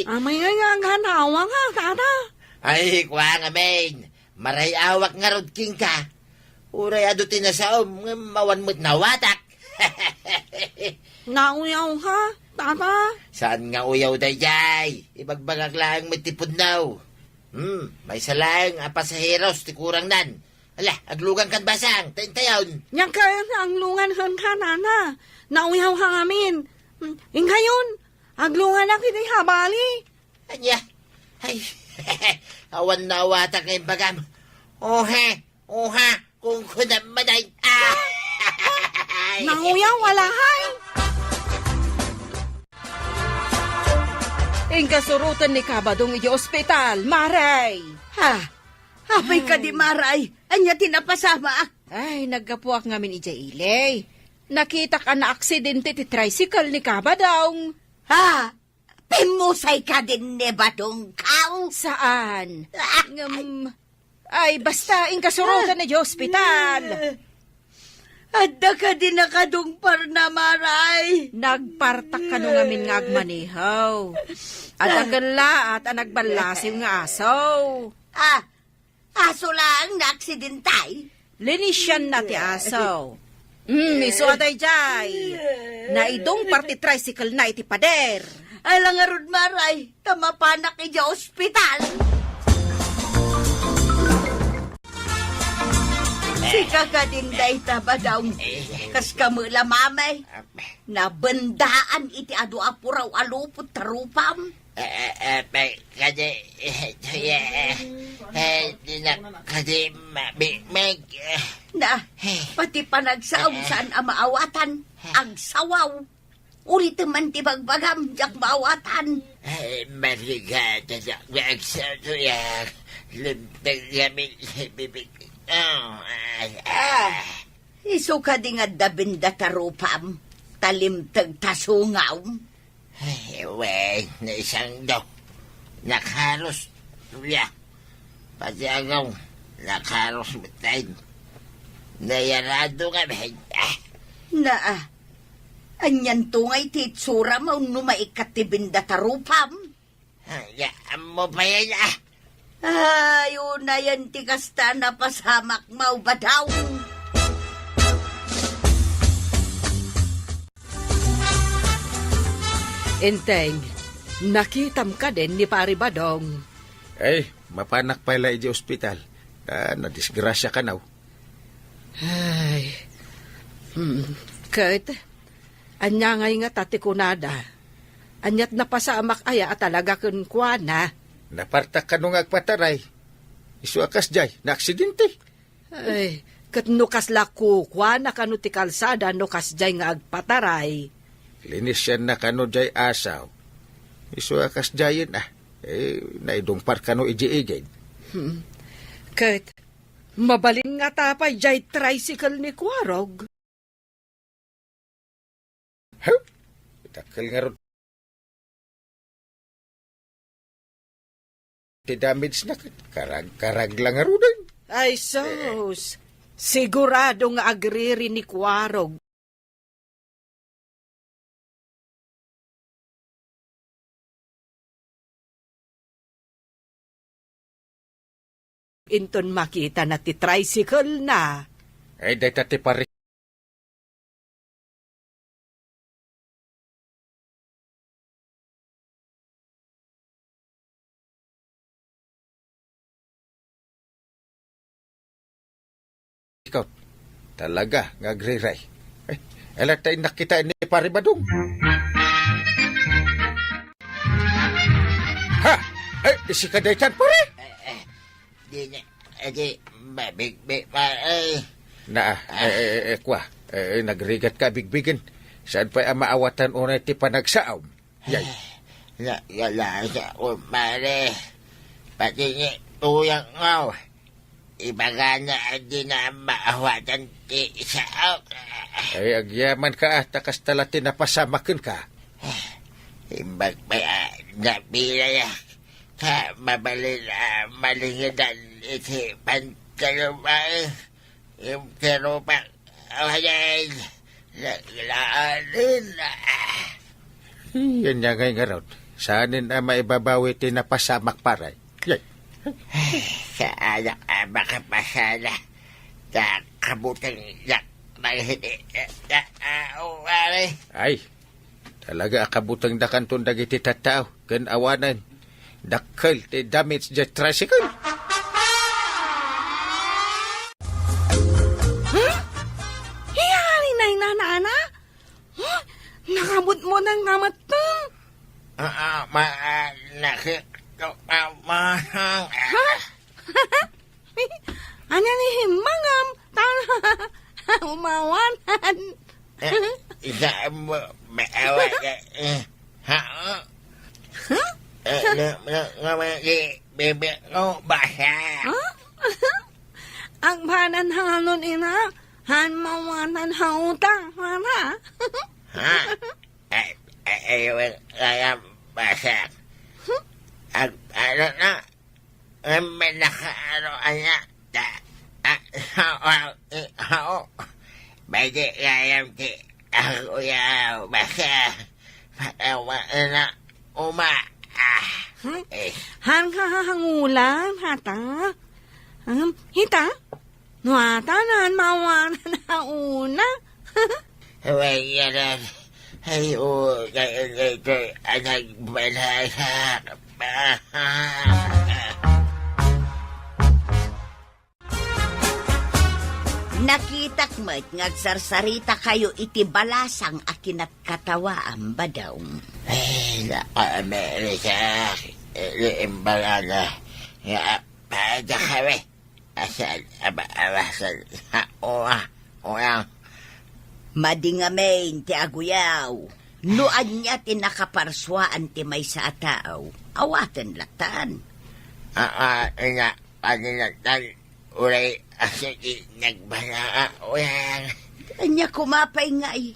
Amay nga ang hanawang ha, sana? Ay, kwa nga main. Maray awak nga rod king ka. Uray ado tinasaom. Mawan mo't nawatak. Nauyaw ha, sana? Saan nga uyaw day jay? Ibagbagag lang matipod now. May salang pasaheros ti kurang nan. Ala, aglugan kan basang, tayon. Yang kaya ang lungan hon ha, nana. Nauyaw ha ngamin. Ingayon, aglungan na kini habali. Anya, ay, awan na watak ngayong bagam. Oha, kung kunam maday. Nauyaw, wala hay. Ingkasurutan ni Kabadong iti ospital, Maray. Apay ka di maray. Anya tinapasama. Ay, nagkapuak ngamin iti ilay. Nakita ka na aksidente ti tricycle ni Kabadong. Pimusay ka din ni Badong Kaw. Saan? Ay, basta ingkasurutan ni ospital. Adda ka din nakadungpar na maray. Nagpartak ka nung ngamin nga agmanihaw. At agala at nagbalasiw nga asaw. Aso lang na aksidentay. Linisyan na ti asaw. Iso atay jay. Naidong party tricycle na iti pader. Alang arod maray, tamapanak ija ospital. Si kakadinday tabadaw, kas kamula mamay, nabandaan iti adu apuraw alupot tarupam. Kasi, Na, pati panagsaom saan ang maawatan, ang sawaw. Ulit man ti bagbagam, jak maawatan. Marigata sa magsasayak. Lintag kami sa bibig. Iso ka di nga dabinda tarupam, talimtag tasungaw. Wey, na isang daw. Nakaros. Tuya. Pati agaw. Nakaros matay. Nayarado kami. Anyan tungay titsura mo numaikat ti binda tarupam. Mo pa yan Ayaw na yan ti kasta na pasamak mau ba daw? Enteng, nakitam ka din ni Pari Badong. Ay, mapanak pala iti ospital. Nadisgrasya ka now. Ay, Kurt, anya ngay nga tatikunada. Anyat napasamak aya at talaga kun kwa na. Napartak ka nung agpataray. Isu akas jay, na aksidente. Ay, kat nukas laku kwa na kanu ti kalsada nukas jay nga agpataray. Linisyan na kano jay asaw. Isu akas jayin naidong par kano iji-igid. Kurt, mabalin nga tapay jay tricycle ni Kwarog. Takal nga ron. Ti damage na karag lang nga ron. Ay sos, sigurado nga agriri ni Kwarog. Inton makita na ti tricycle na. Ay, data ti pare. Ikaw, talaga, ngagriray. Ay, alam tayo nakita ni pare Badong. Ha! Ay, isi ka daytan, pare! Di niya, big, ay. Na, kwa, nagrigat ka bigbigan. Saan pa ang maawatan unay ti panagsaom? Yay. Yala sa umare. Pati ni tuyang ngaw. Ibaga na di na maawatan ti sao. Ay, agyaman ka takas talati na pasamakin ka. Imbag pa napila ya. Sa mabalin malingidan iti pantalumay. Yung tirupak. Awayan. Laanin. Yan niya ngayon nga raw. Saanin ang maibabawi ti na pasamak paray. Yay. Sa anak makapasala. Sa kabutang yak. Hindi. Umare. Ay, talaga akabutang da kanton dagiti tattao. Kan awanan. Dakkel ti damage the tricycle. Hiyari na inanana? Huh? Nakabot mo ng ngamatang. Nakikamahan. Ha? Ano ni himangam? Tana. Umawanan. Isa mo maawa ka. Ha? Bebe ko basa. Huh? Ang banan hanon ina. Han mawanan hautang. Mana? Ha? Ayaw kaya basa. Ano na? May nakaano anya. How? Bagi kayam ti ako yaw basa. Patawa na Han kahangulan hata. Hita? Nuata na mawanan na una. Wayanan. Ayo, kaya anak balasa. Nakitak mo't ngagsarsarita kayo iti balasang akinat katawaam ba daw? Ay, Amerika. Imbalaga. Pada kami. Asal, abasan. Uyang. Madingamain ti aguyaw. Nuan niya ti nakaparswaan ti may sa atao. Awatan latan. Paninatan. Ulay, asal, nagbala. Uyang. Kanya kumapay nga eh.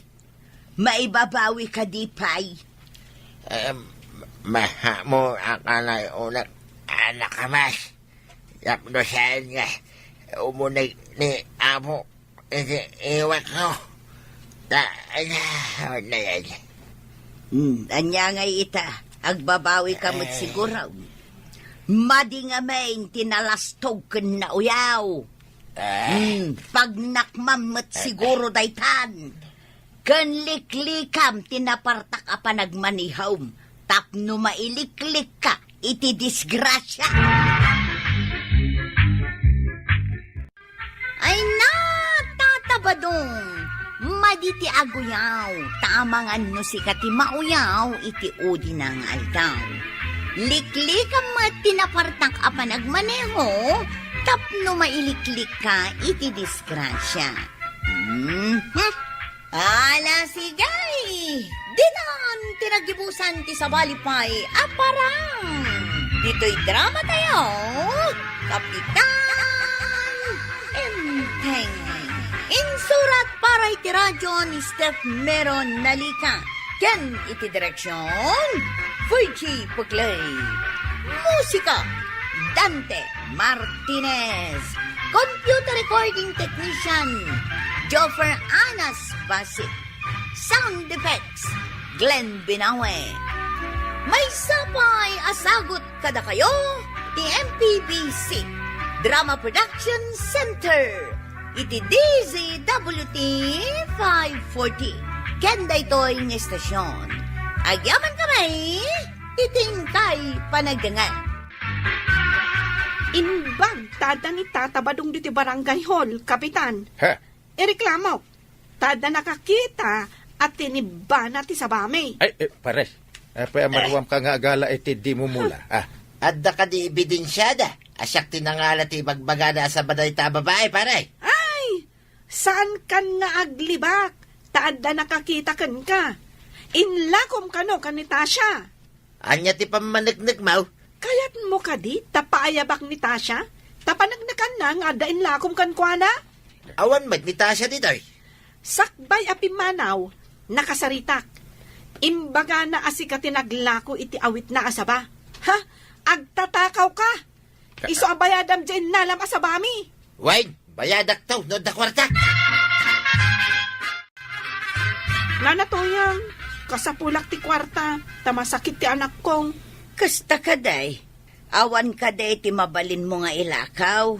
Maibabawi ka di pay. Maha mo akanay unak anak kamas. Yapdosan nga. Umunay ni amo. Iwak ko. Na yan. Anya nga ita. Agbabawi ka mo't siguro. Madingamain tinalastog ken na uyaw. Pag nakmamot siguro daytan. Ken liklikam tinapartak a panagmanihawm. Tapno mailiklik ka iti disgrasya. Ay na, tatabadong. Maditi aguyaw. Tamangan no si kati mauyaw iti udi ng aldaw. Liklikam mat tinapartak a panagmaneho. Tapno mailiklik ka iti disgrasya. Ala sigay! Dinan tinagibusan ti sabalipay aparang! Dito'y drama tayo! Kapitan Enteng! Insurat para iti radyo ni Steph Meron Nalika. Ken iti direksyon Fuji Puglay. Musika Dante Martinez. Computer recording technician Joffer Anas Basit. Sound effects Glenn Binawe. May sapay asagot kada kayo ti MPBC Drama Production Center. Iti DZWT 540. Kenda ito'y ng estasyon. Agyaman kami, itingkay panagdangan. Inbag, tada ni tatabadong dito barangay hall, kapitan. Ha? Ireklamo, tada nakakita at tiniba na ti sabami. Ay, pare. Apa maruam ka nga agala iti di mo mula. Adda ka di ebidensyada. Asyak tinangala ti bagbagada sa baday ta babae, pare. Ay, saan kan nga aglibak? Tada nakakita kan ka. Inlakom ka no kan ni Tasha. Anya ti pamanagnig mau. Kayat mo ka di, tapaayabak ni Tasha? Tapanagnakan na nga da inlakom kan kwa na? Awan magnita siya ditoy. Sakbay api manaw, nakasaritak. Imbaga na asika tinaglako iti awit na asaba. Ha? Agtatakaw ka? Iso abayadam dyan nalam asabami. Wayne, bayadak to, no da kwarta. Nanatoyang, kasapulak ti kwarta, tamasakit ti anak kong. Kasta ka day. Awan ka day ti mabalin mo nga ilakaw.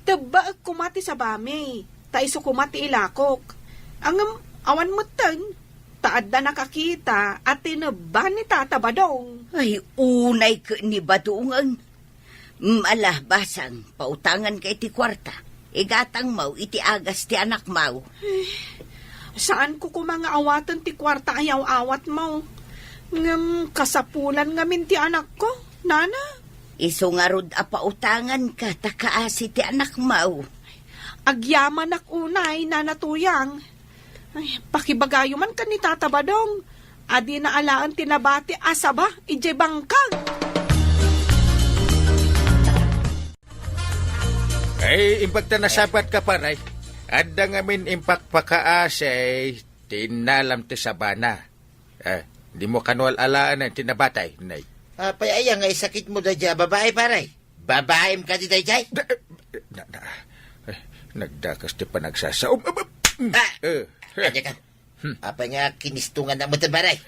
Taba kumati sa bami, taiso kumati ilakok. Ang awan mutan, taad na nakakita at tinaba ni tatabadong. Ay, unay ka ni badungan. Alah, basang, pautangan ka iti kwarta. Igatang mau, iti agas ti anak mau. Saan ko kumanga awatan ti kwarta ayaw awat mo? Ngam kasapulan ngamin ti anak ko, nana. Iso nga rod a pautangan ka, takaasi ti anak mau. Agyaman ak unay, nanatuyang. Ay, pakibagayo man ka ni tatabadong. Adi na alaan tinabati asaba, ije bangkang. Ay, imbag na nasabat ka paray. Adda ngamin impak pakaasay, tinalam ti sabana. Di mo kanual alaan ang tinabatay, nay. Payaya nga isakit mo da dya babae, pare. Babae ka ditoy, jay. Nagdakas ti panagsasaom. Anya ka. Apa nga kinistungan na mo ta, pare.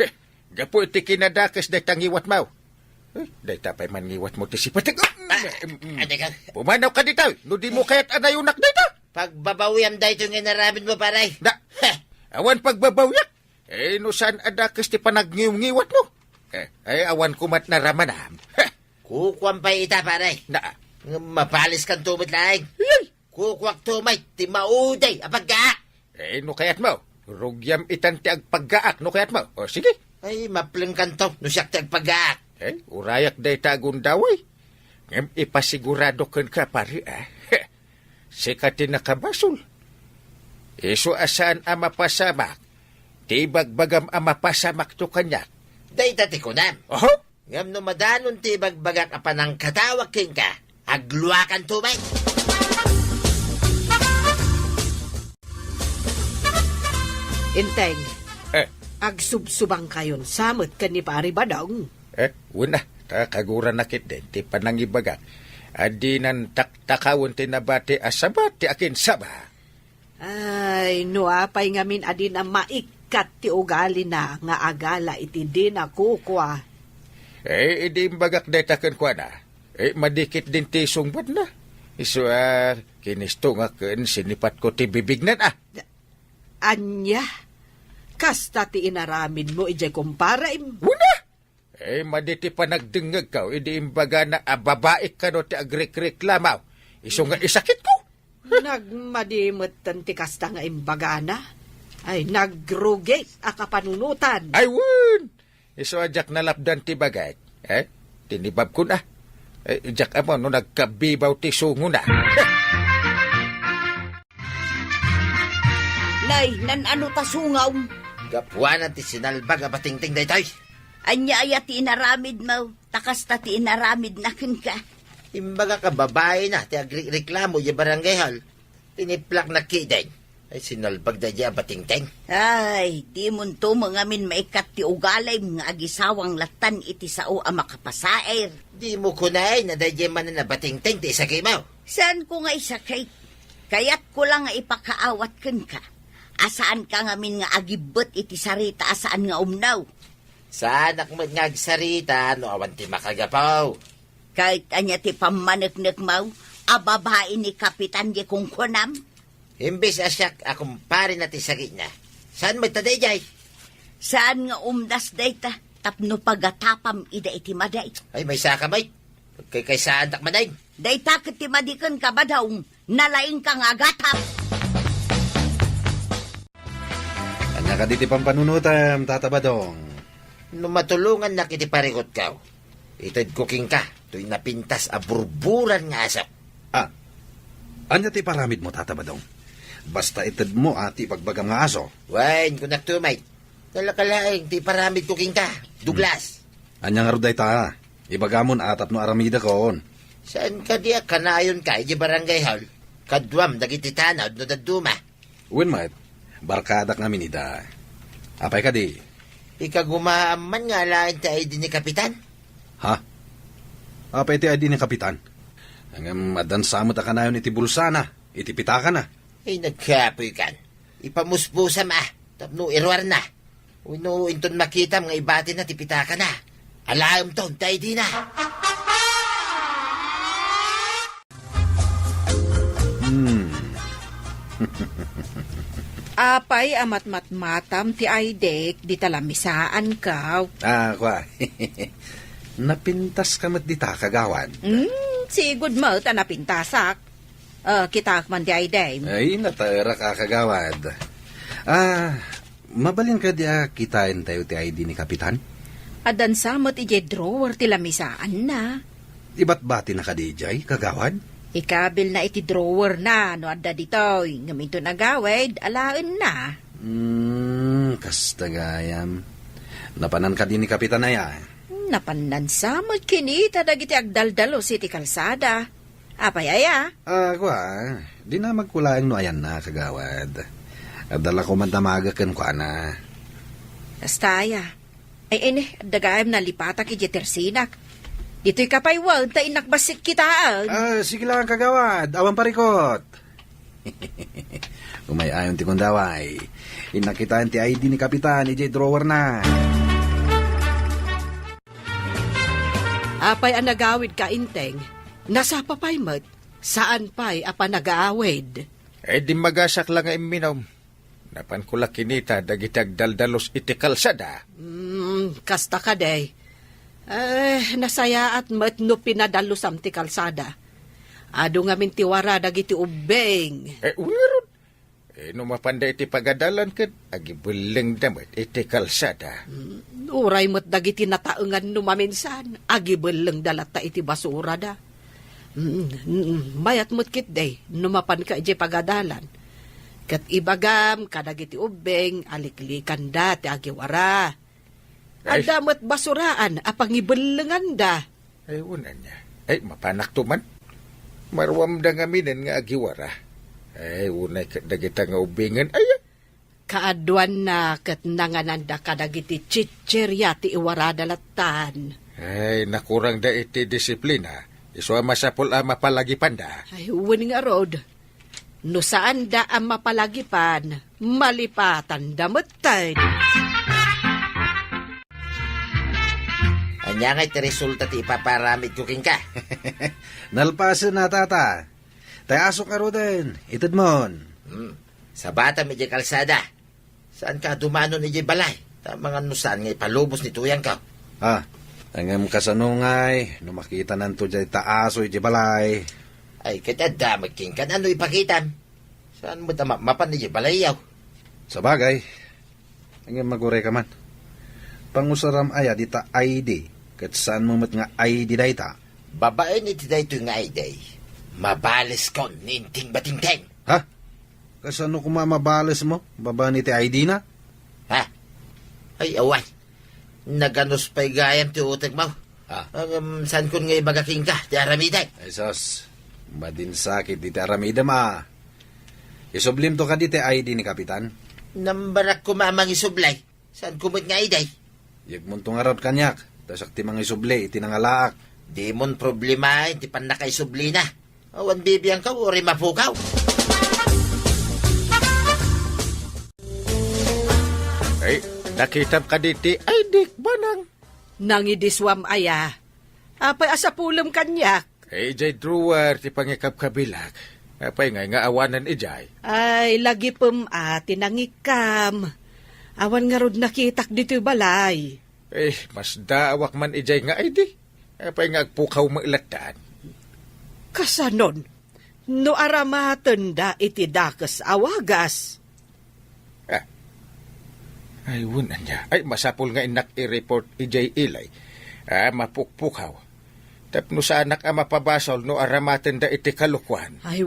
Gapo iti kinadakas day tangiwat mau. Day tapay mangiwat mo ti sipatig. Anya ka. Pumanaw ka dito. No di mo kaya't anayunak dito. Pagbabawiyam da ito nga naramid mo, pare. Awan pagbabawyak. No saan adakas ti panagngiyong-ngiwat mo. Ay awan kumat na ramanam. Kukwam pa ita, pare. Mapalis kang tumit laing. Kukwak tumay, ti mauday, apaggaak. No kaya't mo. Rugyam itan ti agpaggaak, no kaya't mo. O sige. Ay, mapling kanto, no siyak ti agpaggaak. Urayak day tagun daway. Ngem ipasigurado ken ka pare, Sikati nakabasol. Iso asaan ang mapasamak. Ti bagbagam ang mapasamak to kanyak. Day tati ko nam. Oho? Ngam no madanon ti bagbagak apanang katawag king ka. Agluakan tumay. Inteng, agsubsubang kayon samot ka ni pari badong. Una, kaguran nakit din, ti panangibagak. Adi nan taktakawon ti nabati asabat ti akin saba. Ay, nuapay ngamin adin ang maikat ti ugali na nga agala iti di na kukwa. Idi bagak day taken kwa na. Madikit din ti sungbad na. Iso, kinisto nga ken sinipat ko ti bibignan, Anya, kasta ti inaramid mo ijay kumparaim. Una! Maditi pa nagdingag ka, idi imbaga na babaik ka no ti agrik-reklamaw. Iso nga isakit ko. Nagmadimot ti kasta nga imbagana. Ay, nagrugate akapanunutan. Ay, wun! Iso ajak nalapdan ti bagay. Tinibab ko na. Ijak amo no nagkabibaw ti sungo na. Nay, nan ano ta sungaw? Gapuanan ti sinalbag abatingting daytoy. Anya aya ti inaramid mo, takas ta ti inaramid na ken ka. Imbaga ka babae na, ti agreklamo ya barangay hall. Tiniplak na kideng. Ay sinalbag da dya batingting. Ay, di mo to mga min maikat ti ugalay nga agisawang latan iti sao ang makapasair. Di mo kunay na da dya man na batingting ti isakay mo. Saan ko nga isakay? Kaya't ko lang nga ipakaawat ken ka. Asaan ka nga min nga agibot iti sarita asaan nga umnaw. Saan ak ngagsarita no awan ti makagapaw. Kahit anya ti pamaneknek mau, ababae ni Kapitan di kong kunam. Imbes asyak akong pare na ti sakit na. Saan mo taday jay? Saan nga umdas dayta, tapno pagatapam ida iti maday. Ay, may saka may. Kay saan tak maday. Dayta katimadikan ka ba daw, nalaing ka nga gatap. Anya ka diti pampanunutam, Tata Badong. Numatulungan na kiti parikot ka. Itad cooking ka. To'y napintas a burburan nga asap. Ah, anya ti paramid mo, Tata Badong. Basta itad mo ati pagbagam nga aso. Wain, kunak tumay. Kalakalaing, ti paramid cooking ka. Douglas. Anya nga ruday ta, ibagamon atap no aramida koon. Saan ka diya kanayon ka, iji barangay hall? Kadwam, dagiti tanawd no daduma. Uwin mat, barkadak namin ida. Apay ka di? Ika gumaaman nga lain ta ID ni Kapitan. Ha? Apay ti ID ni Kapitan. Ang adan samot ka na yun iti bulsana, iti pitaka na. Ay, nagkapoy kan. Ipamusbusa ma, tapno irwar na. Uno, inton makita mga ibati na tipitaka na. Alam to, ta ID na. Apay amat matmatam ti aydek di talamisaan ka. Kwa. Napintas ka mat dita kagawan. Sigud mo ta napintasak. Kita man di ayday. Ay, natara ka kagawad. Mabalin ka dia kitain tayo ti ID ni Kapitan? Adan samot ije drawer ti lamisaan na. Iba't bati na ka dijay, kagawad? Ikabil na iti drawer na no adda ditoy. Ngaminto nagawid, alaan na. Kastagayam. Napanan ka din ni Kapitan na ya. Napanan samot kinita dagiti agdaldalos iti kalsada. Apay aya? Kwa, di na magkulaang no ayan na, kagawad. Adala ko man damagakan kwa na. Kastaya. Ay ini, dagayam na lipatak iti tersinak. Dito'y kapaywag, ta inakbasit kitaan. Sige lang, kagawad. Awan parikot. Umayayon ti kundaway. Inakitaan ti ID ni Kapitan, ijay drawer na. Apay ang nagawid ka, Inteng. Nasa papay mat. Saan pa'y apa nag-aawid? Di magasak lang ang minom. Napan ko kinita, dagitag daldalos iti kalsada. Kasta ka day. Nasaya at mat no pinadalusam ti kalsada. Ado nga mintiwara dagiti ubeng. Uwiron. Numapanda iti pagadalan kat, agibuling damat iti kalsada. Uray mo't dagiti nataengan numaminsan. Agibeleng dalata iti basura da. Mayat mo't kit day, numapan ka iti pagadalan. Kat ibagam, kadagiti ubeng, aliklikan da, ti agiwara. Anda mo't basuraan, apang ibelengan da. Unan niya. Mapanak tuman. Marwam da nga minan nga agiwara. Unay dagita nga ubingan. Kaadwan na kat nangananda kadagiti chicherya ti iwara dalatan. Nakurang da iti disiplina. Iso masapol ang mapalagipan da. Uwan nga rod. No saan da ang mapalagipan, malipatan damatay. Anya nga iti resulta ti ipaparamid cooking ka. Nalpasan na, Tata. Tayasok ka ro din. Itad mon. Sa bata medyo kalsada. Saan ka dumano ni balay? Mga nusan nga ipalubos ni tuyang ka. Ang kasanungay, numakita nanto dyan taaso iti balay. Ay, katadamag king kan ano ipakitan? Saan mo mapan ni balay yaw? Sa bagay, ang magure ka man. Pangusaram aya dita ID, kat saan mo mat nga ID dayta? Babae ni ti dayto nga ID. Mabales kon, ninting batingteng. Ha? Kasano kumamabales mo? Baba ni ti ID na? Ha? Ay, awan. Naganos pa'y gayam ti utag mo. Saan kun nga ibagaking ka, ti aramiday? Ay sos, madin sakit di ti aramida ma. Isublim to ka di ti ID ni Kapitan. Nambarak ko mamang isublay. Saan kumot nga ID? Yagmon to nga rod kanyak, tasak ti mga isublay, iti nangalaak. Di mon problema, ti pan nakaisubli na. Awan bibiyang ka, uri mapukaw. Nakita ka diti, dik banang. Nangidiswam aya. Apay asapulom kanyak. Ijay drawer ti pangikap kabilag. Apay nga awanan ijay. Ay, lagi tinangikam. Awan nga rod nakitak dito balay. Mas daawak man ijay nga ay di. Apay nga agpukaw mailatan. Kasanon, no aramatenda iti dakas awagas. Ay, wunan niya. Ay, masapul nga inak i-report ijay ilay. Mapukpukaw. Tapno sa anak mapabasol no aramaten da iti kalukwan. Ay,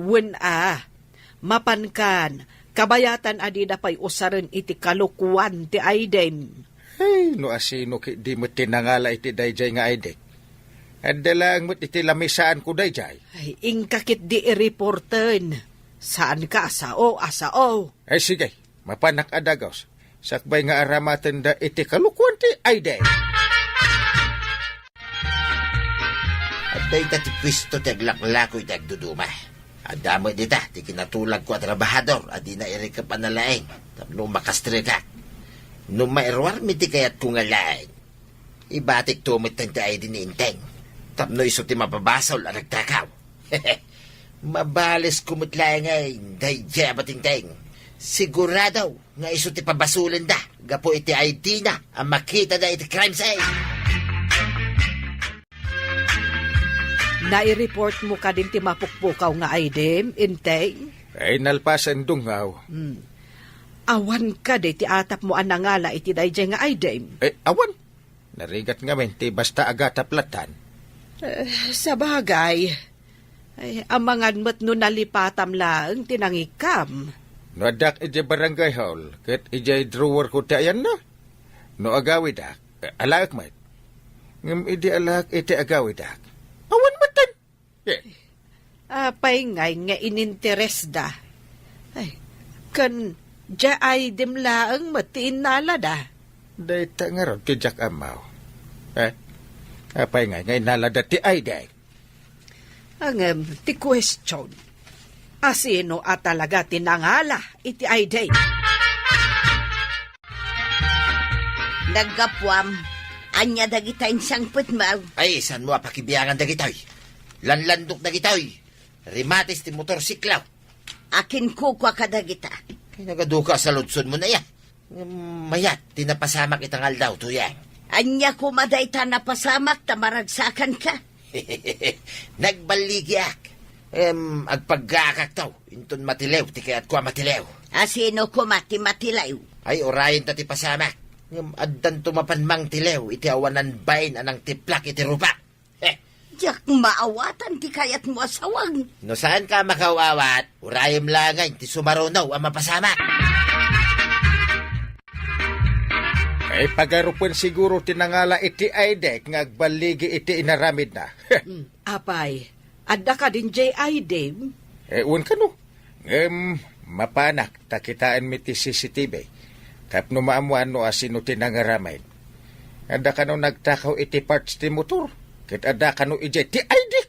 mapankan, kabayatan adida pa'y usarin iti kalukwan ti aydem. Ay, no asino ki di mo tinangala iti dayjay nga aydek. At dalang mo't iti lamisaan ko dayjay. Ay, ingkakit di i-reporten. Saan ka asao? Ay, sige, mapanak adagos. Sakbay nga aramaten da iti kalukwan ti aydek. At dahi ti pwisto ti aglaklako iti agduduma. At damo dita, ti kinatulag ko at trabahador, at di na irika panalaing, tapno makastre ka. No mairwar mi ti kayat kung alaing. Ibatik tumit ti ay diniinteng. Tapno iso ti mapabasol at nagtakaw. Mabalis kumutlaing ay, dahi dya batingteng. Sigurado nga iso ti pabasulin da, gapo iti ID na, ang makita da iti crime scene. Nai-report mo ka din ti mapukpukaw nga aydem, inteng? Ay, nalpasan dungaw. Awan ka di ti atap mo anangala iti dayjay nga aydem. Awan. Narigat nga men ti basta agata platan. Sa bagay, ay, amangan mo't no nalipatam lang tinangikam. No adak iti barangay hall, ket ijay drawer ko ti ayan na. No agawidak, alaak mat. Ngam iti alaak iti agawidak. Awan matan. Apay ngay nga ininteres da. Ay, kan dya ay dimlaang matiin nala da. Dayta nga ron ti Jack Amaw. Apay ngay nalada ti ay day. Ang ti question. Asino at talaga tinangala iti ay day. Nagkapwam, anya dagitay sangput maw. Ay, saan mo apakibiyangan da gitoy? Lanlandok da gitoy. Rimatis ti motorsiklaw. Akin kukwa ka dagita. Kaya nagaduka sa lutsod mo na yan. Mayat, tinapasamak itangal daw to yan. Anya kumaday ta napasamak tamaragsakan ka. Nagbaligyak. Agpagkakak taw. Intun matilew, ti kaya't kwa matilew. Asino kumati-matilaw. Ay, orayin ta ti pasamak. Addan tumapanmang tilew, iti awanan bain anang tiplak iti rupa. Diyak maawatan ti kayat mo asawang. No saan ka makawawat, urayim langay, ti sumarunaw ang mapasamak. Ay pagarupan siguro tinangala iti aydek ngagbaligi iti inaramid na. Apay, adda ka din jay aydem? Uwan ka no. Mapanak, takitaan mi ti CCTV. Tapno maamuan no asino tinangaramid. Adda ka no nagtakaw iti parts ti motor. Ket adda ka no ije ti aydek.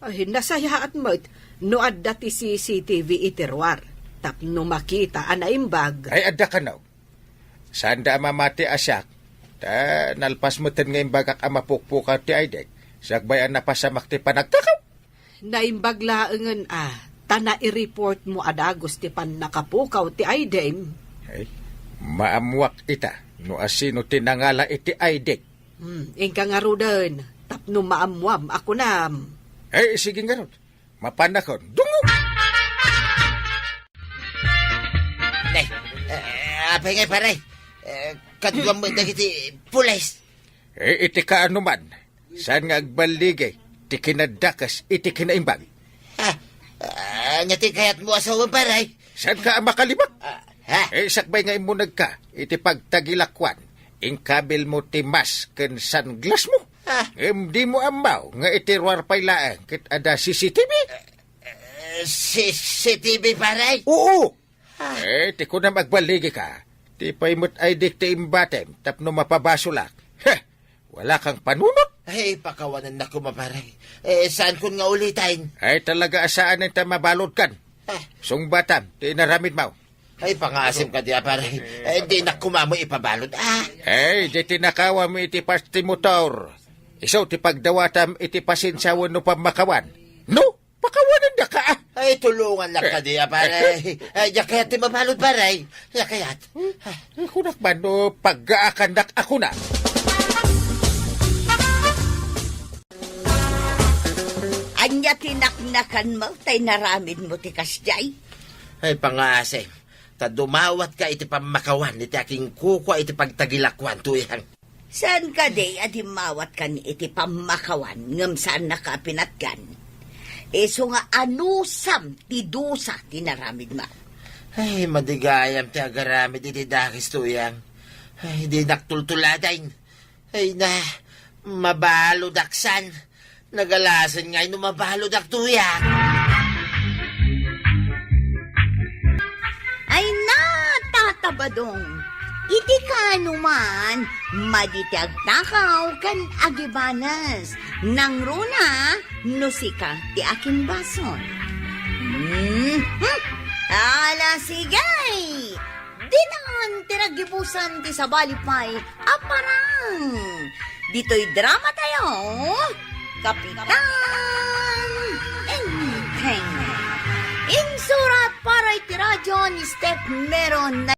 Ay, nasayaat mo no adda ti CCTV iterwar. Tapno makita anaimbag. Ay adda ka no. Saan da mamati asyak? Ta nalpas mo ten ngayon bagak amapukpukaw ti aydek. Sakbayan na pasamak ti panagtakaw. Naimbag laengan tana i-report mo adagos ti pan nakapukaw ti aydem. Ay, maamuak ita no asino tinangala iti aydek. Ingka nga rudan, tapno maamuam ako nam. Ay, sige nga ron. Mapanakon. Dungo! Nay, apay ngay paray. Kadugam mo dagiti pulis. Iti ka anuman. Saan nga agbaligay? Ti kinadakas, iti kinaimbag. Nyati kayat mo asawan paray. Saan ka makalibak? Sakbay nga imunag ka, iti pagtagilakwan. Ingkabil mo ti mask ken sunglass mo. Di mo amaw nga itirwar pay laang kit ada CCTV. CCTV paray? Oo. Ti ko na magbaligi ka. Ti paymot ay dikti imbatem tapno mapabasulak. Wala kang panunot. Ay, pakawanan na ko maparay. Saan kun nga ulitain? Ay talaga asaan ang mabalod kan. Sungbatam, ti naramid mo. Ay, pangasim ka diya paray. Di na kumamo ipabalod. Ay, di tinakawa mo iti pasti motor. Iso ti pagdawatam iti pasinsawan no pamakawan. No, pakawanan da ka. Ay, tulungan lang ka diya, pare. Ay, yakayat ti mabalod, pare. Yakayat. Kunak man no pag-aakandak ako na. Anya tinaknakan mo, tay naramid mo ti kasjay. Ay, pangase. Ta dumawat ka iti pamakawan, iti aking kukwa iti pagtagilakwan tuyang. Saan ka day at himawat ka ni iti pamakawan ngam saan nakapinatgan? Eso nga anusam ti dusa tinaramid mo. Ay, madigayam ti agaramid iti dakis tuyang. Ay, di naktultuladain. Ay, na, mabalo daksan. Nagalasan nga'y numabalo dak tuyang. Ay natatabadong, iti kanuman, maditiag takaw kan agibanas, nang runa, nusika ti aking bason. Ala sigay, di naman tiragibusan ti sabalipay, aparang. Dito'y drama tayo, Kapitan Enteng. Insurat para iti radyo ni Step Meron na